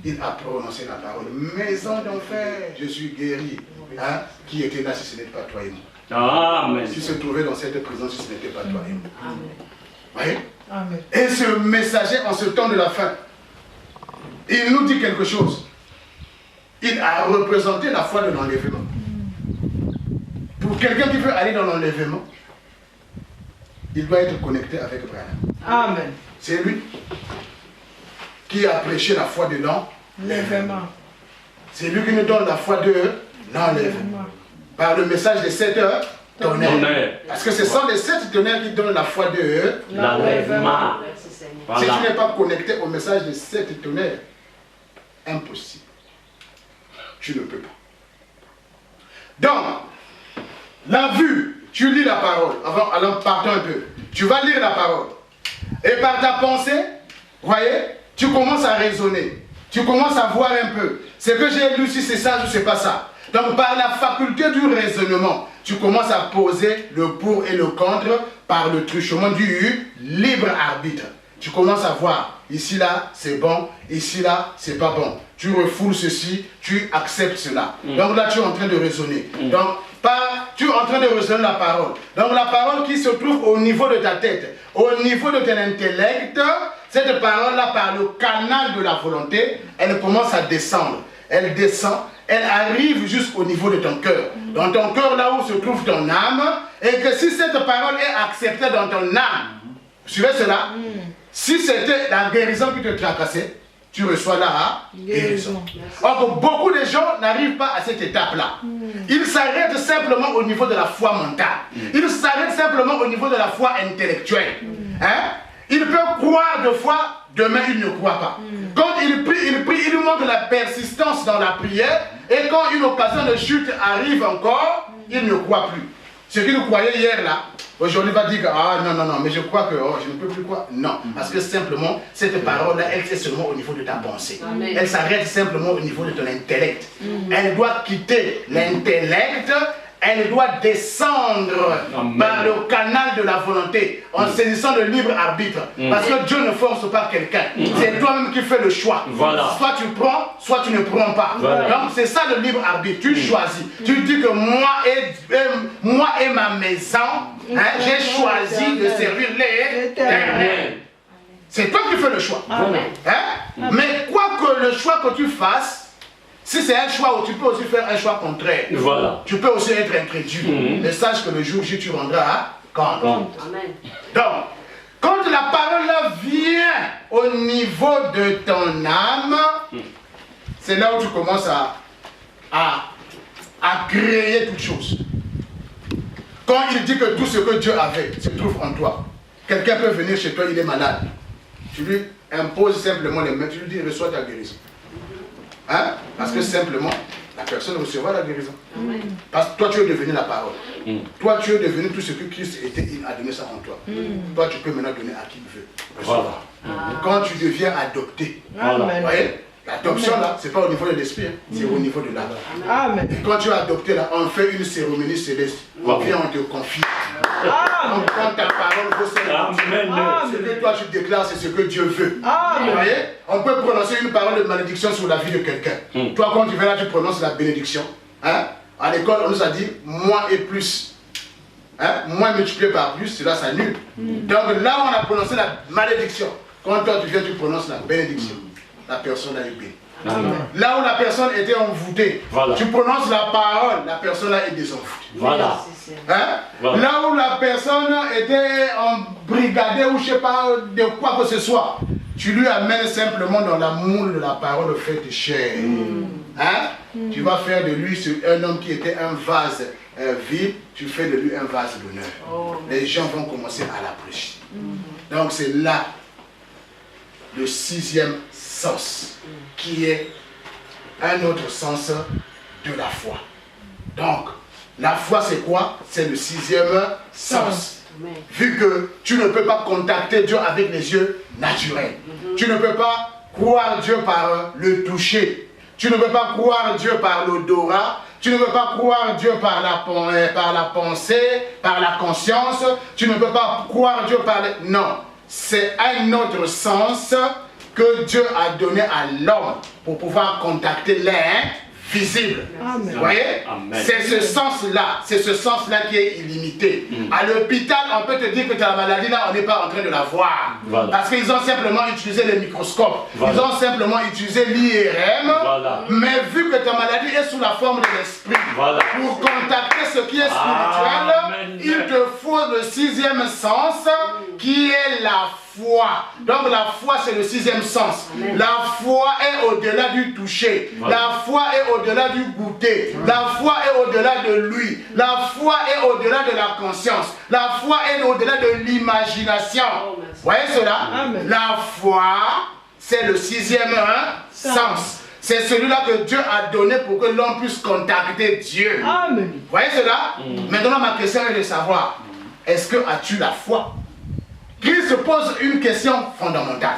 Il a prononcé la parole. Maison d'enfer, je suis guéri. Hein? Qui était là si ce n'était pas toi et moi? Amen. S'il se trouvait dans cette prison si ce n'était pas toi et moi? Voyez? Amen. Et ce messager, en ce temps de la fin, il nous dit quelque chose. Il a représenté la foi de l'enlèvement. Pour quelqu'un qui veut aller dans l'enlèvement, il doit être connecté avec Branham. Amen. C'est lui qui a prêché la foi de l'enlèvement. C'est lui qui nous donne la foi de l'enlèvement. Par le message des 7 tonnerres. Parce que ce sont les 7 tonnerres qui donnent la foi de L'enlèvement. Si tu n'es pas connecté au message des 7 tonnerres, impossible. Tu ne peux pas. Donc, la vue tu lis la parole. Alors partons un peu. Tu vas lire la parole. Et par ta pensée, voyez, tu commences à raisonner. Tu commences à voir un peu. Ce que j'ai lu, si c'est ça ou c'est pas ça. Donc par la faculté du raisonnement, tu commences à poser le pour et le contre par le truchement du libre arbitre. Tu commences à voir, ici là c'est bon, ici là c'est pas bon. Tu refoules ceci, tu acceptes cela. Donc là tu es en train de raisonner. Donc tu es en train de raisonner la parole. Donc la parole qui se trouve au niveau de ta tête, au niveau de ton intellect, cette parole-là par le canal de la volonté, elle commence à descendre. Elle descend, elle arrive jusqu'au niveau de ton cœur. Dans ton cœur, là où se trouve ton âme, et que si cette parole est acceptée dans ton âme, suivez cela, si c'était la guérison qui te tracassait, tu reçois la guérison. Or, beaucoup de gens n'arrivent pas à cette étape-là. Ils s'arrêtent simplement au niveau de la foi mentale. Ils s'arrêtent simplement au niveau de la foi intellectuelle. Hein? Il peut croire de foi, demain il ne croit pas. Quand il prie, il montre de la persistance dans la prière. Et quand une occasion de chute arrive encore, il ne croit plus. Ce qu'il croyait hier là, aujourd'hui il va dire que, ah non, mais je crois que je ne peux plus croire. Non, parce que simplement, cette parole-là, elle est seulement au niveau de ta pensée. Amen. Elle s'arrête simplement au niveau de ton intellect. Elle doit quitter l'intellect. Elle doit descendre par le canal de la volonté en saisissant le libre arbitre. Parce que Dieu ne force pas quelqu'un. C'est toi-même qui fais le choix. Voilà. Soit tu prends, soit tu ne prends pas. Voilà. Donc c'est ça le libre arbitre. Tu choisis. Tu dis que moi et ma maison, j'ai choisi de servir l'Éternel. C'est toi qui fais le choix. Mais quoi que le choix que tu fasses, si c'est un choix où tu peux aussi faire un choix contraire, tu peux aussi être incrédule. Mais sache que le jour J, tu rendras compte. Donc, quand la parole là vient au niveau de ton âme, c'est là où tu commences à créer toutes choses. Quand il dit que tout ce que Dieu avait se trouve en toi, quelqu'un peut venir chez toi, il est malade. Tu lui imposes simplement les mains, tu lui dis reçois ta guérison. Hein? Parce que simplement, la personne recevra la guérison. Parce que toi, tu es devenu la parole. Toi, tu es devenu tout ce que Christ était, il a donné ça en toi. Toi, tu peux maintenant donner à qui il veut. Quand tu deviens adopté, vous voyez, l'adoption là, c'est pas au niveau de l'esprit, c'est au niveau de l'âme. Et quand tu es adopté là, on fait une cérémonie céleste. On vient, on te confie. On prend ta parole, ce que toi tu déclares, c'est ce que Dieu veut. Vous voyez? On peut prononcer une parole de malédiction sur la vie de quelqu'un. Toi, quand tu viens là, tu prononces la bénédiction. À l'école, on nous a dit moins et plus. Moins multiplié par plus, cela s'annule. Donc là, on a prononcé la malédiction. Quand toi tu viens, tu prononces la bénédiction. La personne a eu béni. Là où la personne était envoûtée, tu prononces la parole, la personne là est désenvoûtée. Là où la personne était embrigadée ou je ne sais pas de quoi que ce soit, tu lui amènes simplement dans l'amour de la parole faite chair. Tu vas faire de lui un homme qui était un vase vide, tu fais de lui un vase d'honneur. Les gens vont commencer à l'apprécier. Donc c'est là le sixième sens, qui est un autre sens de la foi. Donc, la foi c'est quoi? C'est le sixième sens. Vu que tu ne peux pas contacter Dieu avec les yeux naturels. Tu ne peux pas croire Dieu par le toucher. Tu ne peux pas croire Dieu par l'odorat. Tu ne peux pas croire Dieu par la pensée, par la conscience. Tu ne peux pas croire Dieu par... Non. C'est un autre sens que Dieu a donné à l'homme pour pouvoir contacter l'invisible. Vous voyez? C'est ce sens-là, qui est illimité. À l'hôpital, on peut te dire que tu as la maladie là, on n'est pas en train de la voir. Parce qu'ils ont simplement utilisé les microscopes. Ils ont simplement utilisé l'IRM. Mais vu que ta maladie est sous la forme de l'esprit, pour contacter ce qui est spirituel, il te faut le sixième sens qui est la foi. Donc la foi c'est le sixième sens. La foi est au-delà du toucher. La foi est au-delà du goûter. La foi est au-delà de lui. La foi est au-delà de la conscience. La foi est au-delà de l'imagination. Vous voyez cela? La foi c'est le sixième sens. C'est celui-là que Dieu a donné pour que l'homme puisse contacter Dieu. Amen. Vous voyez cela? Maintenant, ma question est de savoir, est-ce que as-tu la foi? Christ pose une question fondamentale.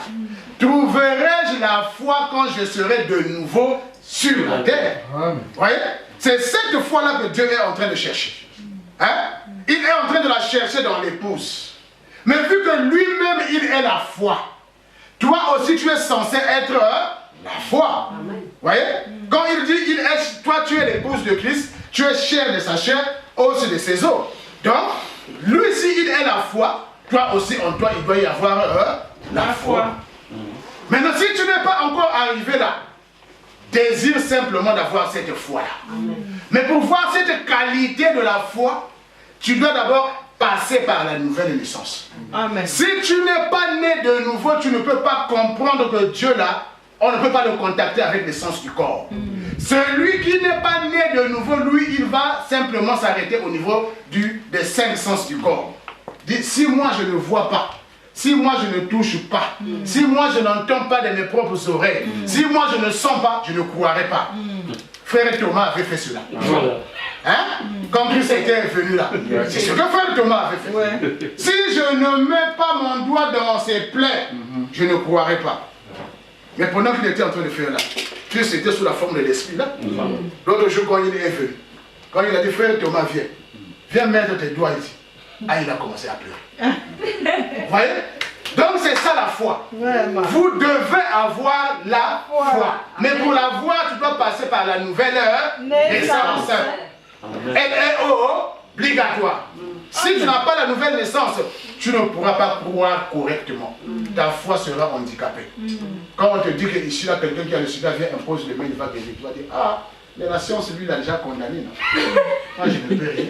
Trouverai-je la foi quand je serai de nouveau sur la terre? Vous voyez? C'est cette foi-là que Dieu est en train de chercher. Hein? Il est en train de la chercher dans l'épouse. Mais vu que lui-même, il est la foi, toi aussi, tu es censé être la foi. Vous voyez? Quand il dit, toi, tu es l'épouse de Christ, tu es chair de sa chair, os de ses os. Donc, lui, si il est la foi, toi aussi, en toi, il doit y avoir la foi. Maintenant, si tu n'es pas encore arrivé là, désire simplement d'avoir cette foi-là. Mais pour voir cette qualité de la foi, tu dois d'abord passer par la nouvelle naissance. Amen. Si tu n'es pas né de nouveau, tu ne peux pas comprendre que Dieu là, on ne peut pas le contacter avec les sens du corps. Celui qui n'est pas né de nouveau, lui, il va simplement s'arrêter au niveau des 5 sens du corps. Dit, si moi je ne vois pas, si moi je ne touche pas, si moi je n'entends pas de mes propres oreilles, si moi je ne sens pas, je ne croirai pas. Frère Thomas avait fait cela. Hein? Quand Christ était venu là. C'est ce que frère Thomas avait fait. Si je ne mets pas mon doigt dans ses plaies, je ne croirai pas. Mais pendant qu'il était en train de faire là, Christ était sous la forme de l'esprit là. L'autre jour quand il est venu, quand il a dit frère Thomas viens mettre tes doigts ici. Ah, il a commencé à pleurer. Vous voyez? Donc c'est ça la foi. Vraiment. Vous devez avoir la foi. Mais pour la voir, tu dois passer par la nouvelle naissance. Elle est obligatoire. Si tu n'as pas la nouvelle naissance, tu ne pourras pas croire correctement. Ta foi sera handicapée. Quand on te dit que ici, là, quelqu'un qui a le sida vient, impose les mains, il va guérir. Tu vas dire, ah, mais la science, lui, il a déjà condamné. Non? Moi, je ne peux rien.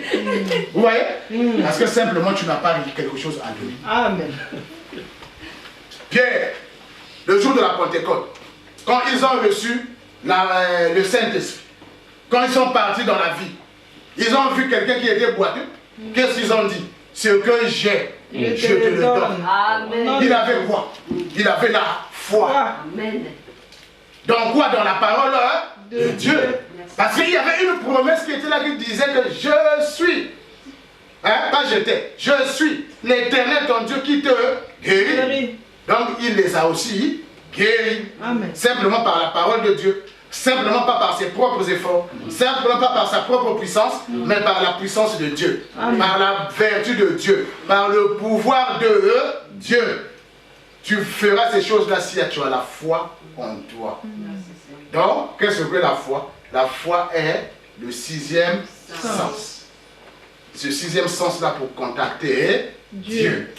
Vous voyez? Parce que simplement, tu n'as pas quelque chose à donner. Amen. Pierre, le jour de la Pentecôte, quand ils ont reçu le Saint-Esprit, quand ils sont partis dans la vie, ils ont vu quelqu'un qui était boiteux. Qu'est-ce qu'ils ont dit? Ce que j'ai, je te le donne. Amen. Il avait quoi? Il avait la foi. Amen. Dans quoi? Dans la parole de Dieu. Parce qu'il y avait une promesse qui était là qui disait que je suis. Hein? Pas j'étais. Je suis l'Éternel ton Dieu qui te guérit. Donc il les a aussi guéris. Amen. Simplement par la parole de Dieu. Simplement pas par ses propres efforts, simplement pas par sa propre puissance, mais par la puissance de Dieu, par la vertu de Dieu, par le pouvoir de Dieu. Tu feras ces choses-là si tu as la foi en toi. Donc, qu'est-ce que la foi? La foi est le 6e sens. Ce 6e sens-là pour contacter Dieu.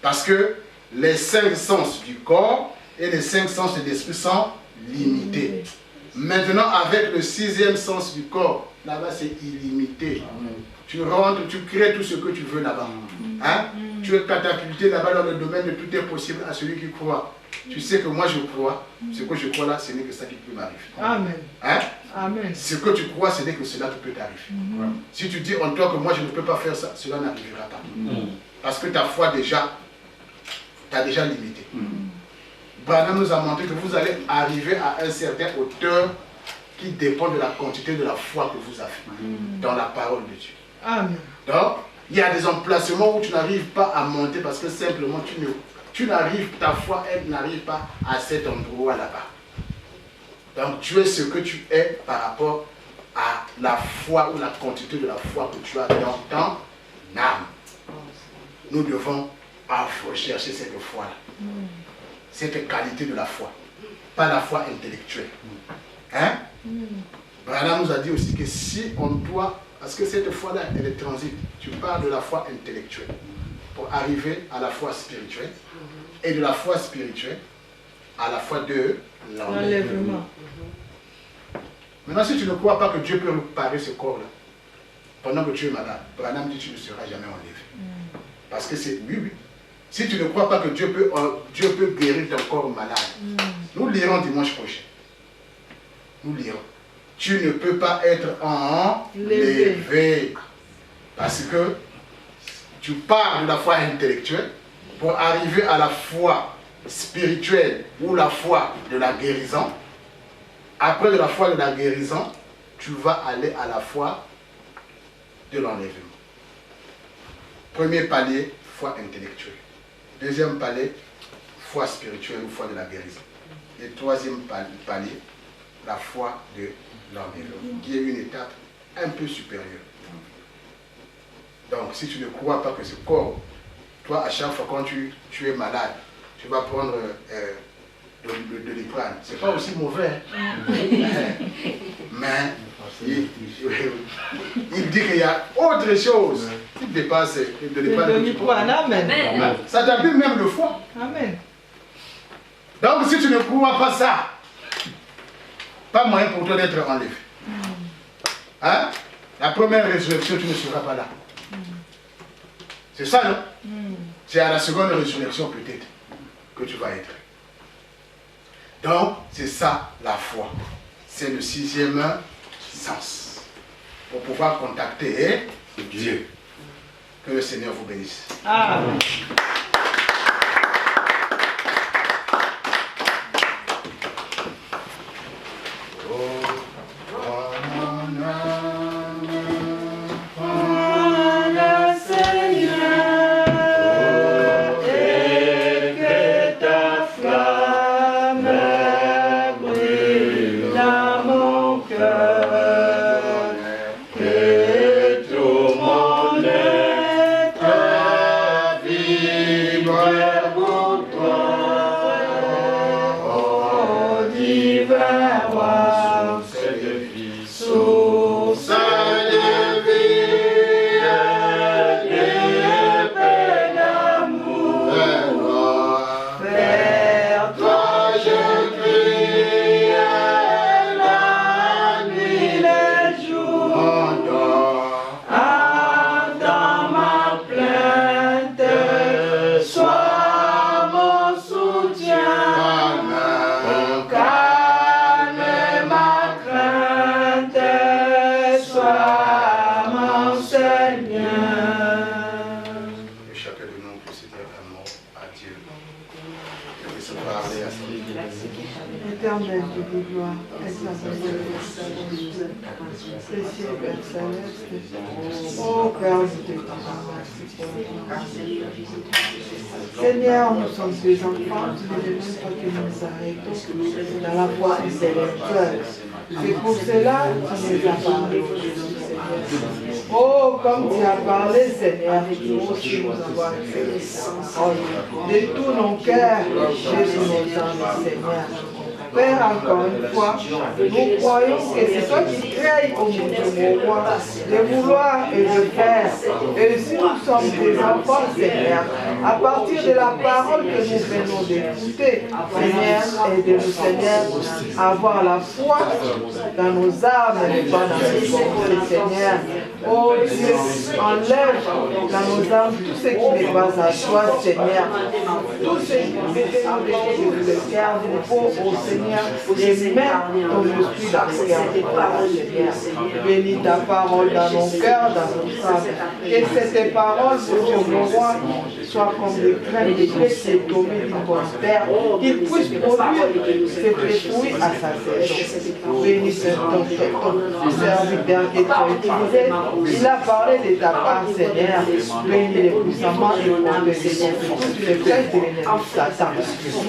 Parce que les 5 sens du corps et les 5 sens de l'esprit sont limités. Maintenant, avec le 6e sens du corps, là-bas c'est illimité. Tu rentres, tu crées tout ce que tu veux là-bas. Hein? Tu es catapulté là-bas dans le domaine de tout est possible à celui qui croit. Tu sais que moi je crois, ce que je crois là, ce n'est que ça qui peut m'arriver. Amen. Hein? Amen. Ce que tu crois, ce n'est que cela qui peut t'arriver. Si tu dis en toi que moi je ne peux pas faire ça, cela n'arrivera pas. Parce que ta foi déjà, t'as déjà limité. Branham nous a montré que vous allez arriver à un certain hauteur qui dépend de la quantité de la foi que vous avez dans la parole de Dieu. Amen. Donc, il y a des emplacements où tu n'arrives pas à monter parce que simplement ta foi, elle n'arrive pas à cet endroit là-bas. Donc, tu es ce que tu es par rapport à la foi ou la quantité de la foi que tu as dans ton âme. Nous devons rechercher cette foi-là. Cette qualité de la foi, pas la foi intellectuelle. Hein? Branham nous a dit aussi que si on doit, parce que cette foi-là, elle est transite, tu parles de la foi intellectuelle pour arriver à la foi spirituelle et de la foi spirituelle à la foi de l'enlèvement. Maintenant, si tu ne crois pas que Dieu peut réparer ce corps-là, pendant que tu es malade, Branham dit que tu ne seras jamais enlevé. Parce que c'est oui. Si tu ne crois pas que Dieu peut guérir ton corps malade, nous lirons dimanche prochain. Nous lirons. Tu ne peux pas être enlevé. Parce que tu pars de la foi intellectuelle pour arriver à la foi spirituelle ou la foi de la guérison. Après de la foi de la guérison, tu vas aller à la foi de l'enlèvement. Premier palier, foi intellectuelle. Deuxième palier, foi spirituelle ou foi de la guérison. Et troisième palier, la foi de l'enlèvement, qui est une étape un peu supérieure. Donc, si tu ne crois pas que ce corps, toi, à chaque fois quand tu es malade, tu vas prendre de l'iprane. C'est pas aussi mauvais. Mais il dit qu'il y a autre chose qui dépasse de l'iprane. Amen. Ça t'abîme même le foie. Amen. Donc, si tu ne crois pas ça, pas moyen pour toi d'être enlevé. Hein? La première résurrection, tu ne seras pas là. C'est ça, non? C'est à la seconde résurrection peut-être que tu vas être. Donc, c'est ça la foi. C'est le sixième sens. Pour pouvoir contacter Dieu. Que le Seigneur vous bénisse. Amen. Éternel Dieu de gloire, précieux Père Céleste, ô Père de Dieu, Seigneur, nous sommes tes enfants, tu ne demandes pas que nous arrêtons dans la foi intellectuelle. C'est pour cela que tu nous as parlé aujourd'hui, Seigneur. Oh, comme tu as parlé, Seigneur, nous aussi nous avons accepté sa parole. De tous nos cœurs, Jésus nos âmes, Seigneur. Père, encore une fois, nous croyons que c'est toi qui crées au monde de mon roi, de vouloir et de faire. Et si nous sommes tes enfants, Seigneur, à partir de la parole que nous venons d'écouter, Seigneur, aide-nous, Seigneur, à avoir la foi dans nos âmes et pas dans nos pensées, Seigneur. Oh Dieu, enlève dans nos âmes tout ce qui n'est pas à toi, Seigneur. Tout ce qui nous empêche de le cœur du pauvre, oh Seigneur, et mets ton esprit dans le cœur de toi, Seigneur. Bénis ta parole dans nos cœurs, dans nos âmes. Que cette parole, mon roi, soit comme des graines de blé qui est tombé d'une bonne terre, qu'il puisse produire ses fruits à sa saison. Bénis ton serviteur que tu as utilisé. Il a parlé de ta part, Seigneur. Bénis-les puissamment et protège-les contre toutes les flèches de l'ennemi Satan.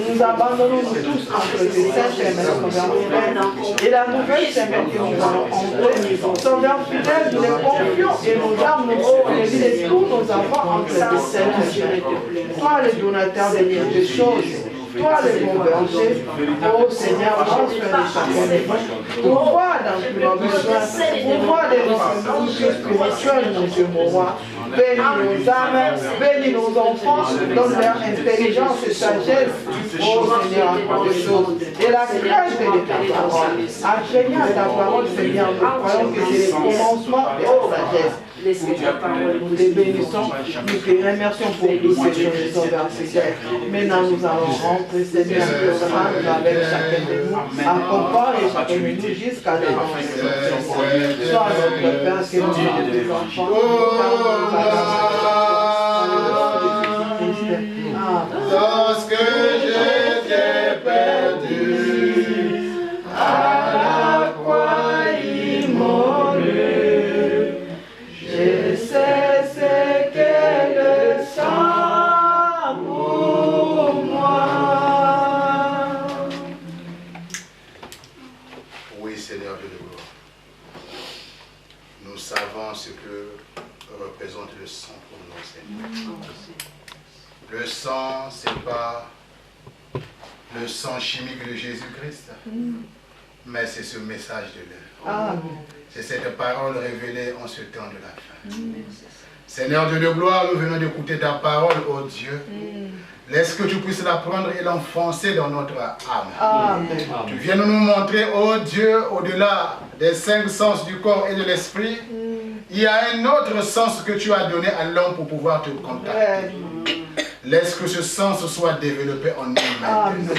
Nous abandonnons tous entre tes saintes mains, et la nouvelle semaine que nous allons entrer, Sauveur fidèle, nous les confions et nos âmes, nos souls, et tous nos enfants entre tes saintes mains. Toi, le donateur de toutes les choses, toi le bon berger, oh Seigneur, prends soin de chacun de nous. Pour voir dans tous nos besoins, pour voir des difficultés spirituelles, mon Dieu, mon roi. Bénis nos âmes, bénis nos enfants, donne leur intelligence et sagesse, oh Seigneur, encore des choses. Et la crainte de ta parole. Apprenant ta parole, Seigneur, nous croyons que c'est le commencement de la sagesse. Nous te bénissons, nous te remercions pour toutes ces choses, Sauveur fidèle. Maintenant, nous allons rentrer, Seigneur, avec chacun de nous, accompagne chacun de nous jusqu'à la résurrection. Sois notre Père, que nous sommes tes enfants. Lorsque j'étais perdu, ce que représente le sang pour nous, Seigneur. Le sang, ce n'est pas le sang chimique de Jésus-Christ, mais c'est ce message de l'œuvre. C'est cette parole révélée en ce temps de la fin. Seigneur Dieu de gloire, nous venons d'écouter ta parole, ô Dieu. Laisse que tu puisses la prendre et l'enfoncer dans notre âme. Tu viens nous montrer, ô Dieu, au-delà des 5 sens du corps et de l'esprit, il y a un autre sens que tu as donné à l'homme pour pouvoir te contacter. Laisse que ce sens soit développé en nous-mêmes.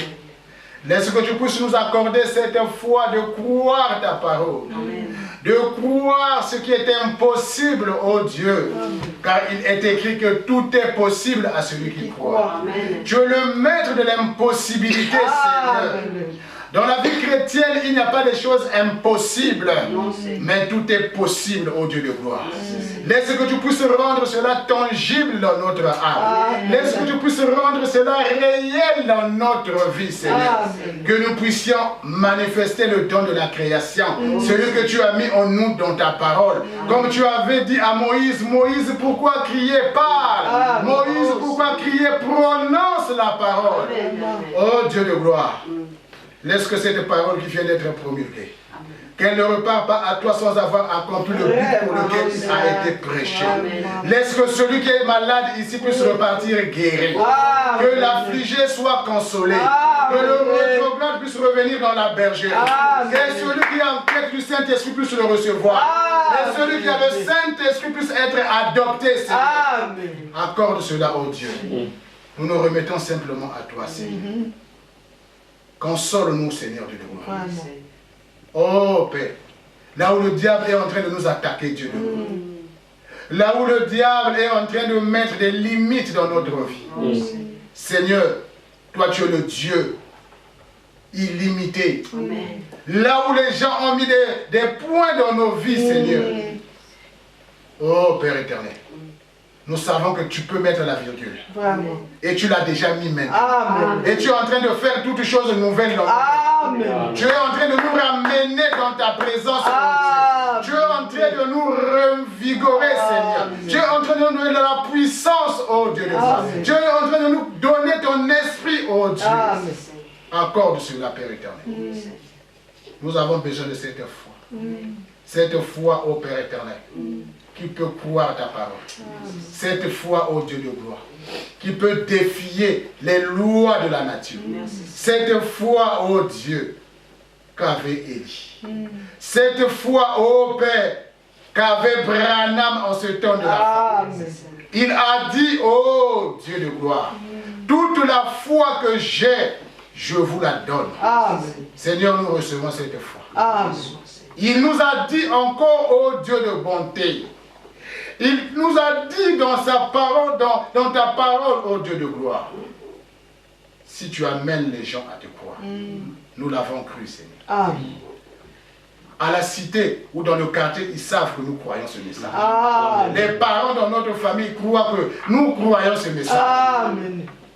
Laisse que tu puisses nous accorder cette foi de croire ta parole. De croire ce qui est impossible, ô Dieu. Car il est écrit que tout est possible à celui qui croit. Tu es le maître de l'impossibilité, Seigneur. Dans la vie chrétienne, il n'y a pas de choses impossibles, mais tout est possible, ô Dieu de gloire. Laisse que tu puisses rendre cela tangible dans notre âme. Laisse que tu puisses rendre cela réel dans notre vie, Seigneur. Que nous puissions manifester le don de la création, celui que tu as mis en nous dans ta parole. Comme tu avais dit à Moïse, Moïse, pourquoi crier? Parle. Moïse, pourquoi crier? Prononce la parole. Ô Dieu de gloire. Laisse que cette parole qui vient d'être promulguée, qu'elle ne repart pas à toi sans avoir accompli le but pour lequel il a été prêché. Laisse que celui qui est malade ici puisse repartir guéri. Que l'affligé soit consolé. Que le rétrograde puisse revenir dans la bergerie. Que celui qui est en quête du Saint-Esprit puisse le recevoir. Et celui qui a le Saint-Esprit puisse être adopté, Seigneur. Accorde cela, ô Dieu. Nous nous remettons simplement à toi, Seigneur. Console-nous, Seigneur Dieu de gloire. Oh Père, là où le diable est en train de nous attaquer, Dieu de gloire. Là où le diable est en train de mettre des limites dans notre vie. Seigneur, toi tu es le Dieu illimité. Là où les gens ont mis des points dans nos vies, Seigneur. Oh Père éternel. Nous savons que tu peux mettre la virgule. Et tu l'as déjà mis maintenant. Et tu es en train de faire toutes choses nouvelles dans notre vie. Tu es en train de nous ramener dans ta présence, oh Dieu. Tu es en train de nous revigorer, Seigneur. Tu es en train de nous donner de la puissance, oh Dieu de Dieu. Tu es en train de nous donner ton esprit, oh Dieu. Accorde cela, Père éternel. Nous avons besoin de cette foi. Cette foi, ô Père éternel, qui peut croire ta parole. Cette foi, ô Dieu de gloire, qui peut défier les lois de la nature. Cette foi, ô Dieu, qu'avait Élie. Cette foi, ô Père, qu'avait Branham en ce temps de la foi. Il a dit, ô Dieu de gloire, toute la foi que j'ai, je vous la donne. Seigneur, nous recevons cette foi. Il nous a dit encore, ô Dieu de bonté, il nous a dit dans sa parole, dans ta parole, ô Dieu de gloire, si tu amènes les gens à te croire, nous l'avons cru, Seigneur. À la cité ou dans le quartier, ils savent que nous croyons ce message. Les parents dans notre famille croient que nous croyons ce message.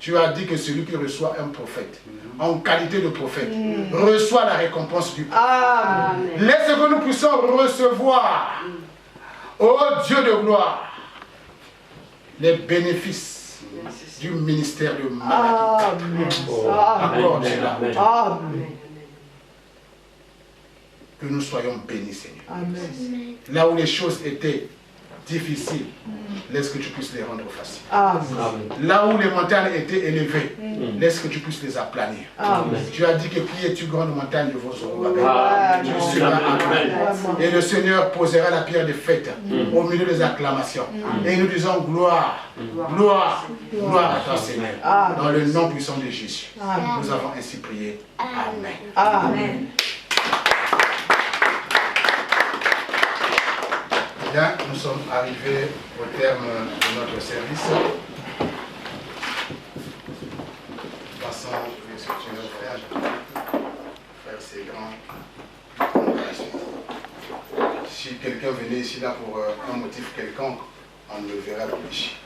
Tu as dit que celui qui reçoit un prophète, en qualité de prophète, reçoit la récompense du prophète. Laisse que nous puissions recevoir, ô Dieu de gloire, les bénéfices du ministère de Malachi. Accorde cela. Que nous soyons bénis, Seigneur. Là où les choses étaient difficiles, laisse que tu puisses les rendre faciles. Là où les montagnes étaient élevées, laisse que tu puisses les aplanir. Tu as dit que qui es-tu grande montagne de vos eaux? Tu seras amen. Et le Seigneur posera la pierre de fête au milieu des acclamations. Et nous disons gloire, gloire, gloire à toi, Seigneur. Dans le nom puissant de Jésus. Nous avons ainsi prié. Amen. Amen. Bien, nous sommes arrivés au terme de notre service. Passons les structures frères, c'est grand. Si quelqu'un venait ici là pour un motif quelconque, on ne le verra plus ici.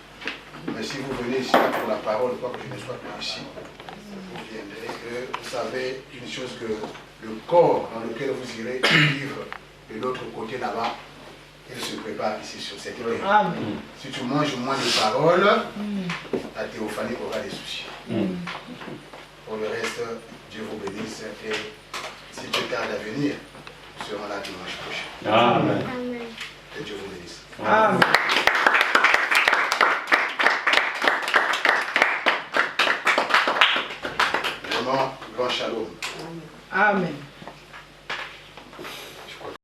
Mais si vous venez ici là pour la parole, quoi que je ne sois plus ici, vous viendrez que vous savez une chose, que le corps dans lequel vous irez vivre de l'autre côté là-bas, qu'il se prépare ici sur cette terre. Amen. Si tu manges moins de paroles, ta théophanie aura des soucis. Pour le reste, Dieu vous bénisse et si tu tardes à venir, nous serons là dimanche prochain. Amen. Que Dieu vous bénisse. Amen. Vraiment, grand shalom. Amen.